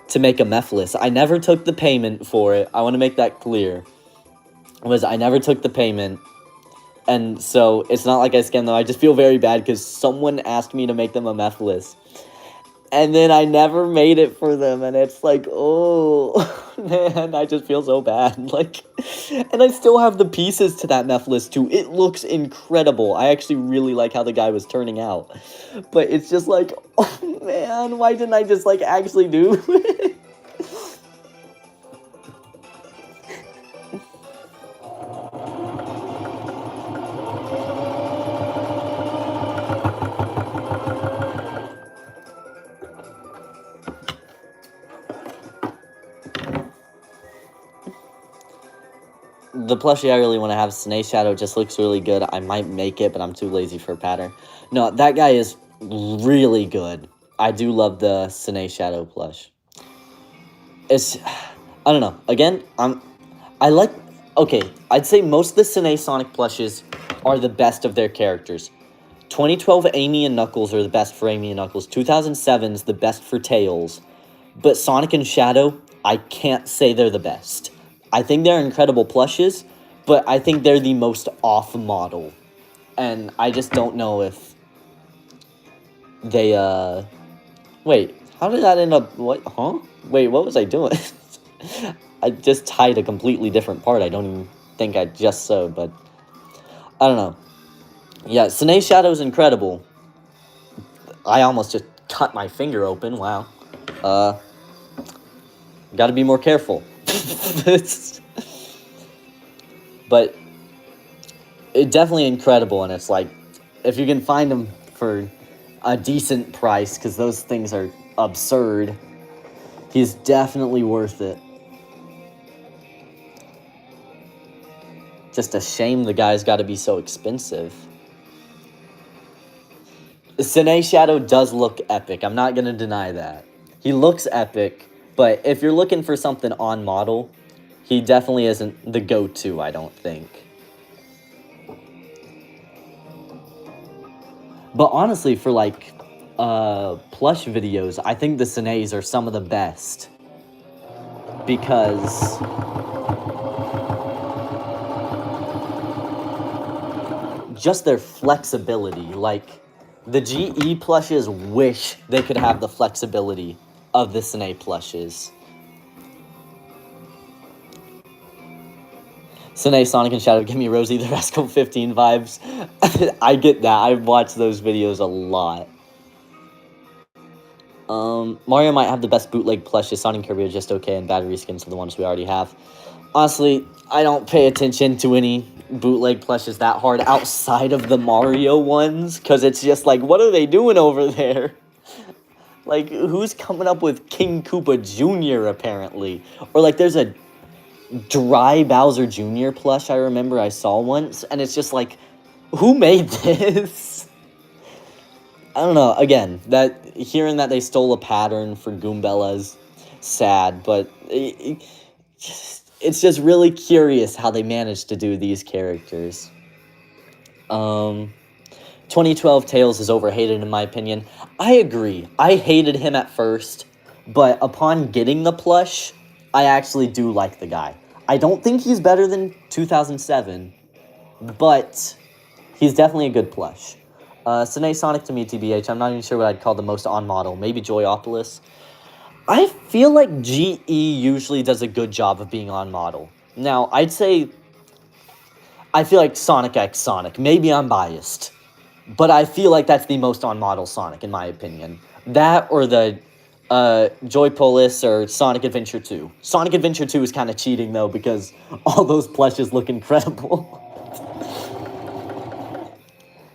to make a Mephiles. I never took the payment for it. I want to make that clear. I never took the payment. And so, it's not like I scammed them. I just feel very bad, because someone asked me to make them a Mephiles. And then I never made it for them, and it's like, oh, man, I just feel so bad. Like, and I still have the pieces to that Mephiles, too. It looks incredible. I actually really like how the guy was turning out. But it's just like, oh, man, why didn't I just, like, actually do it? The plushie I really want to have, Snake Shadow, just looks really good. I might make it, but I'm too lazy for a pattern. No, that guy is really good. I do love the Snake Shadow plush. It's, I don't know. Again, okay, I'd say most of the Sine Sonic plushes are the best of their characters. 2012 Amy and Knuckles are the best for Amy and Knuckles. 2007's the best for Tails. But Sonic and Shadow, I can't say they're the best. I think they're incredible plushes, but I think they're the most off-model. And I just don't know if they, Wait, how did that end up... What? Huh? Wait, what was I doing? I just tied a completely different part. I don't even think I just sewed, but... I don't know. Yeah, Sine Shadow's incredible. I almost just cut my finger open. Wow. Got to be more careful. But it's definitely incredible, and it's like, if you can find them for a decent price, because those things are absurd, he's definitely worth it. Just a shame the guy's got to be so expensive. Sine Shadow does look epic. I'm not going to deny that. He looks epic, but if you're looking for something on model, he definitely isn't the go-to, I don't think. But honestly, for like plush videos, I think the Sines are some of the best. Because just their flexibility. Like, the GE plushes wish they could have the flexibility of the Sine plushes. Sine, Sonic, and Shadow give me Rosie the Rascal 15 vibes. I get that. I've watched those videos a lot. Mario might have the best bootleg plushes. Sonic and Kirby are just okay, and battery skins are the ones we already have. Honestly, I don't pay attention to any bootleg plushes that hard outside of the Mario ones, because it's just like, what are they doing over there? Like, who's coming up with King Koopa Jr., apparently? Or, like, there's a dry Bowser Jr. plush I remember I saw once, and it's just like, who made this? I don't know. Again, hearing that they stole a pattern for Goombella's sad, but it's just really curious how they managed to do these characters. 2012 Tails is overhated in my opinion. I agree. I hated him at first, but upon getting the plush, I actually do like the guy. I don't think he's better than 2007, but he's definitely a good plush. Sine Sonic to me, TBH. I'm not even sure what I'd call the most on-model. Maybe Joyopolis. I feel like GE usually does a good job of being on-model. Now, I'd say I feel like Sonic X Sonic. Maybe I'm biased, but I feel like that's the most on-model Sonic, in my opinion. That or the Joypolis or Sonic Adventure 2. Sonic Adventure 2 is kind of cheating, though, because all those plushes look incredible.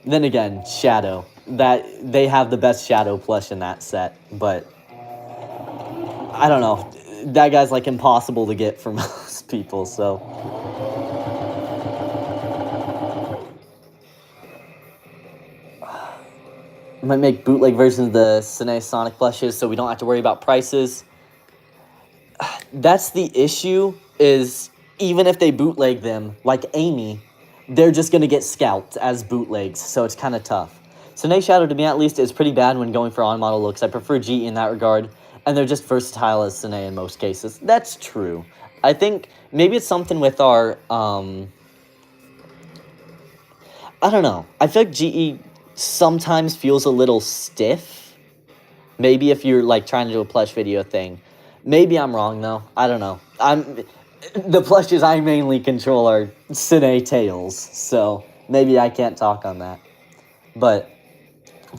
Then again, Shadow. They have the best Shadow plush in that set, but I don't know. That guy's, like, impossible to get for most people, so. I might make bootleg versions of the Sine Sonic plushes so we don't have to worry about prices. That's the issue, is even if they bootleg them, like Amy, they're just going to get scalped as bootlegs, so it's kind of tough. Sine Shadow, to me at least, is pretty bad when going for on-model looks. I prefer GE in that regard, and they're just versatile as Sine in most cases. That's true. I think maybe it's something with our, I don't know. I feel like GE sometimes feels a little stiff. Maybe if you're, like, trying to do a plush video thing. Maybe I'm wrong, though. I don't know. The plushes I mainly control are Sine Tails, so maybe I can't talk on that. But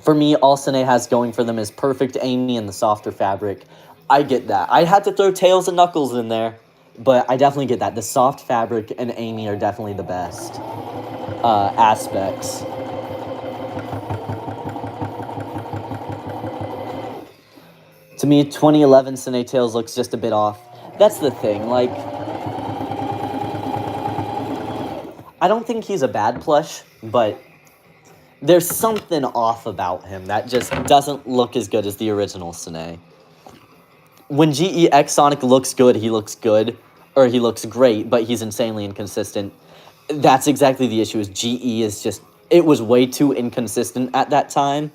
for me, all Sine has going for them is perfect Amy and the softer fabric. I get that. I had to throw Tails and Knuckles in there, but I definitely get that. The soft fabric and Amy are definitely the best aspects. To me, 2011 Sine Tails looks just a bit off. That's the thing, like, I don't think he's a bad plush, but there's something off about him that just doesn't look as good as the original Sine. When GEX Sonic looks good, he looks good, or he looks great, but he's insanely inconsistent. That's exactly the issue, is GE is just, it was way too inconsistent at that time,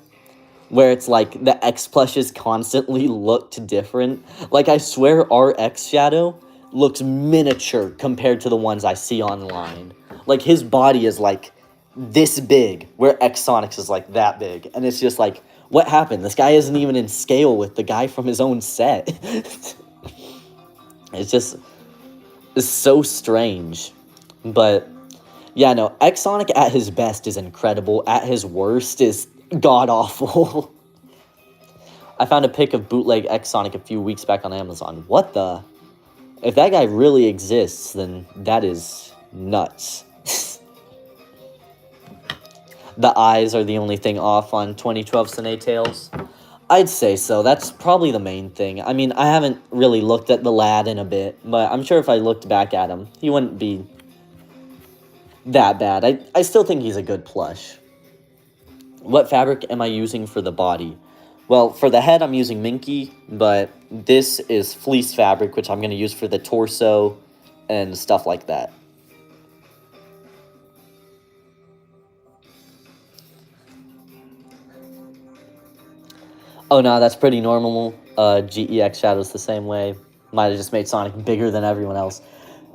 where it's like the X plushes constantly looked different. Like, I swear our X Shadow looks miniature compared to the ones I see online. Like, his body is, like, this big, where X Sonic's is, like, that big. And it's just like, what happened? This guy isn't even in scale with the guy from his own set. It's so strange. But, yeah, no, X Sonic at his best is incredible. At his worst is god-awful. I found a pic of bootleg X Sonic a few weeks back on Amazon. What the? If that guy really exists, then that is nuts. The eyes are the only thing off on 2012 Sine Tails. I'd say so. That's probably the main thing. I mean, I haven't really looked at the lad in a bit, but I'm sure if I looked back at him, he wouldn't be that bad. I still think he's a good plush. What fabric am I using for the body? Well, for the head, I'm using Minky, but this is fleece fabric, which I'm going to use for the torso and stuff like that. Oh, no, that's pretty normal. GEX Shadow's the same way. Might have just made Sonic bigger than everyone else.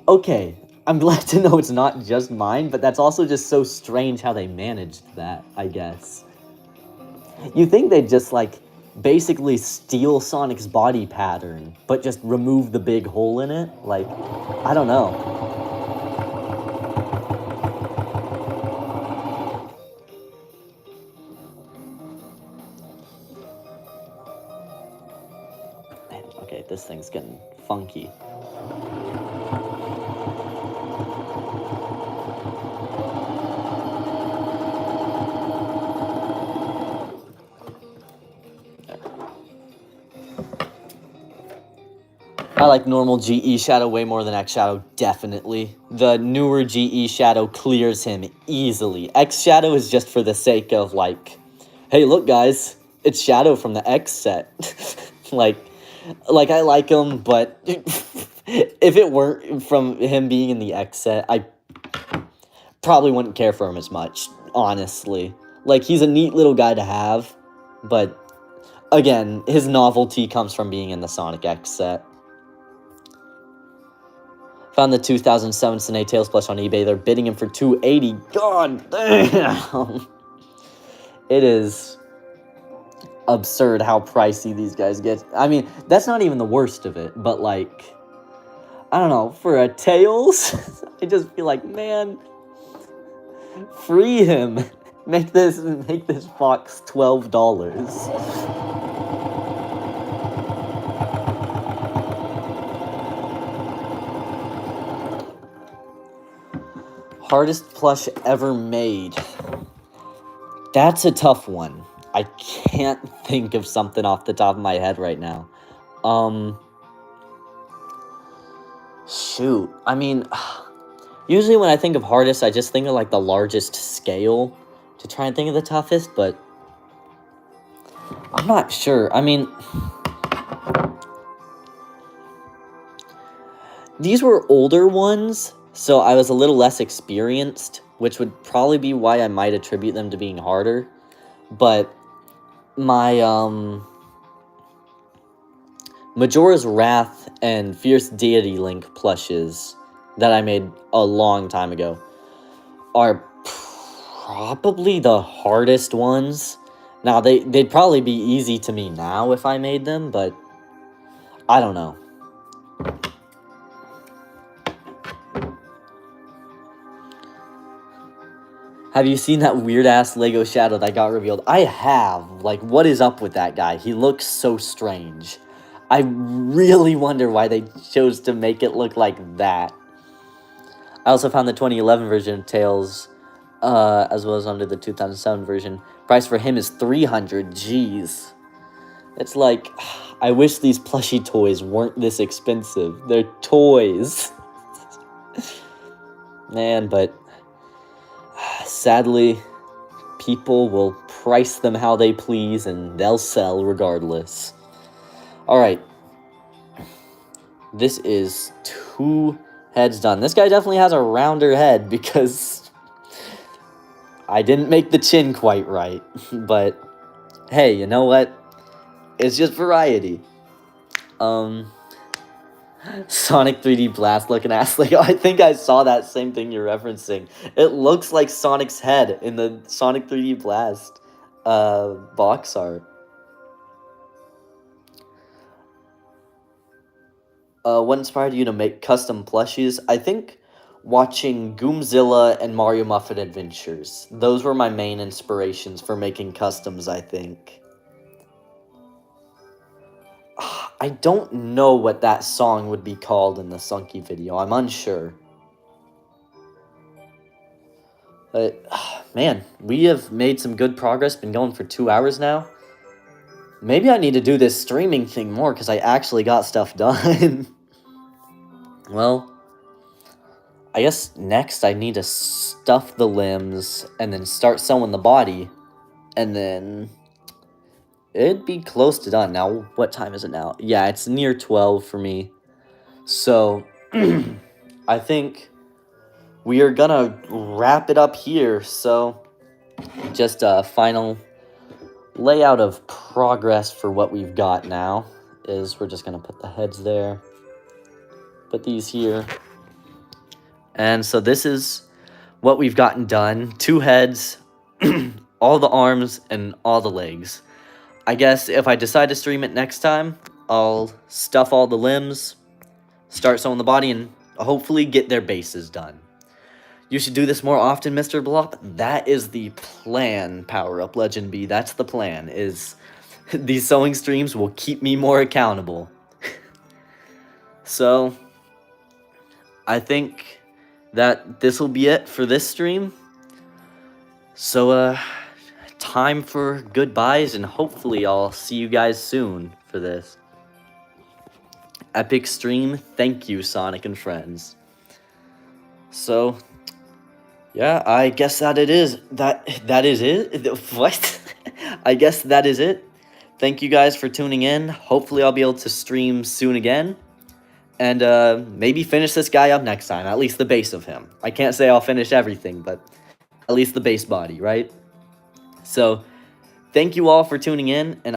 Okay, I'm glad to know it's not just mine, but that's also just so strange how they managed that, I guess. You think they'd just, like, basically steal Sonic's body pattern, but just remove the big hole in it? Like, I don't know. Man, okay, this thing's getting funky. I like normal GE Shadow way more than X Shadow, definitely. The newer GE Shadow clears him easily. X Shadow is just for the sake of, like, hey, look, guys, it's Shadow from the X set. like, I like him, but if it weren't from him being in the X set, I probably wouldn't care for him as much, honestly. Like, he's a neat little guy to have, but, again, his novelty comes from being in the Sonic X set. Found the 2007 Sine Tails plush on eBay. They're bidding him for $280. God damn! It is absurd how pricey these guys get. I mean, that's not even the worst of it, but, like, I don't know, for a Tails, I just feel like, man, free him. Make this fox $12. Hardest plush ever made. That's a tough one. I can't think of something off the top of my head right now. Shoot. I mean, usually when I think of hardest, I just think of, like, the largest scale to try and think of the toughest, but I'm not sure. I mean, these were older ones, so I was a little less experienced, which would probably be why I might attribute them to being harder. But my, Majora's Wrath and Fierce Deity Link plushes that I made a long time ago are probably the hardest ones. Now, they'd probably be easy to me now if I made them, but I don't know. Have you seen that weird-ass Lego Shadow that got revealed? I have. Like, what is up with that guy? He looks so strange. I really wonder why they chose to make it look like that. I also found the 2011 version of Tails, as well as under the 2007 version. Price for him is $300. Jeez. It's like, I wish these plushie toys weren't this expensive. They're toys. Man, but sadly, people will price them how they please and they'll sell regardless. Alright. This is 2 heads done. This guy definitely has a rounder head because I didn't make the chin quite right. But hey, you know what? It's just variety. Sonic 3D Blast looking ass Lego. I think I saw that same thing you're referencing. It looks like Sonic's head in the Sonic 3D Blast box art. What inspired you to make custom plushies? I think watching Goomzilla and Mario Muffin Adventures. Those were my main inspirations for making customs, I think. I don't know what that song would be called in the Sunky video. I'm unsure. But, man, we have made some good progress. Been going for 2 hours now. Maybe I need to do this streaming thing more because I actually got stuff done. Well, I guess next I need to stuff the limbs and then start sewing the body. And then it'd be close to done. Now, what time is it now? Yeah, it's near 12 for me. So, I think we are gonna wrap it up here. So, just a final layout of progress for what we've got now is we're just gonna put the heads there, put these here, and so this is what we've gotten done: 2 heads, all the arms, and all the legs. I guess if I decide to stream it next time, I'll stuff all the limbs, start sewing the body, and hopefully get their bases done. You should do this more often, Mr. Blop. That is the plan, Power Up Legend B. That's the plan, is these sewing streams will keep me more accountable. So, I think that this will be it for this stream. So, time for goodbyes, and hopefully I'll see you guys soon for this epic stream. Thank you, Sonic and friends. So, yeah, I guess that it is. That is it? What? I guess that is it. Thank you guys for tuning in. Hopefully I'll be able to stream soon again. And maybe finish this guy up next time. At least the base of him. I can't say I'll finish everything, but at least the base body, right? So, thank you all for tuning in. And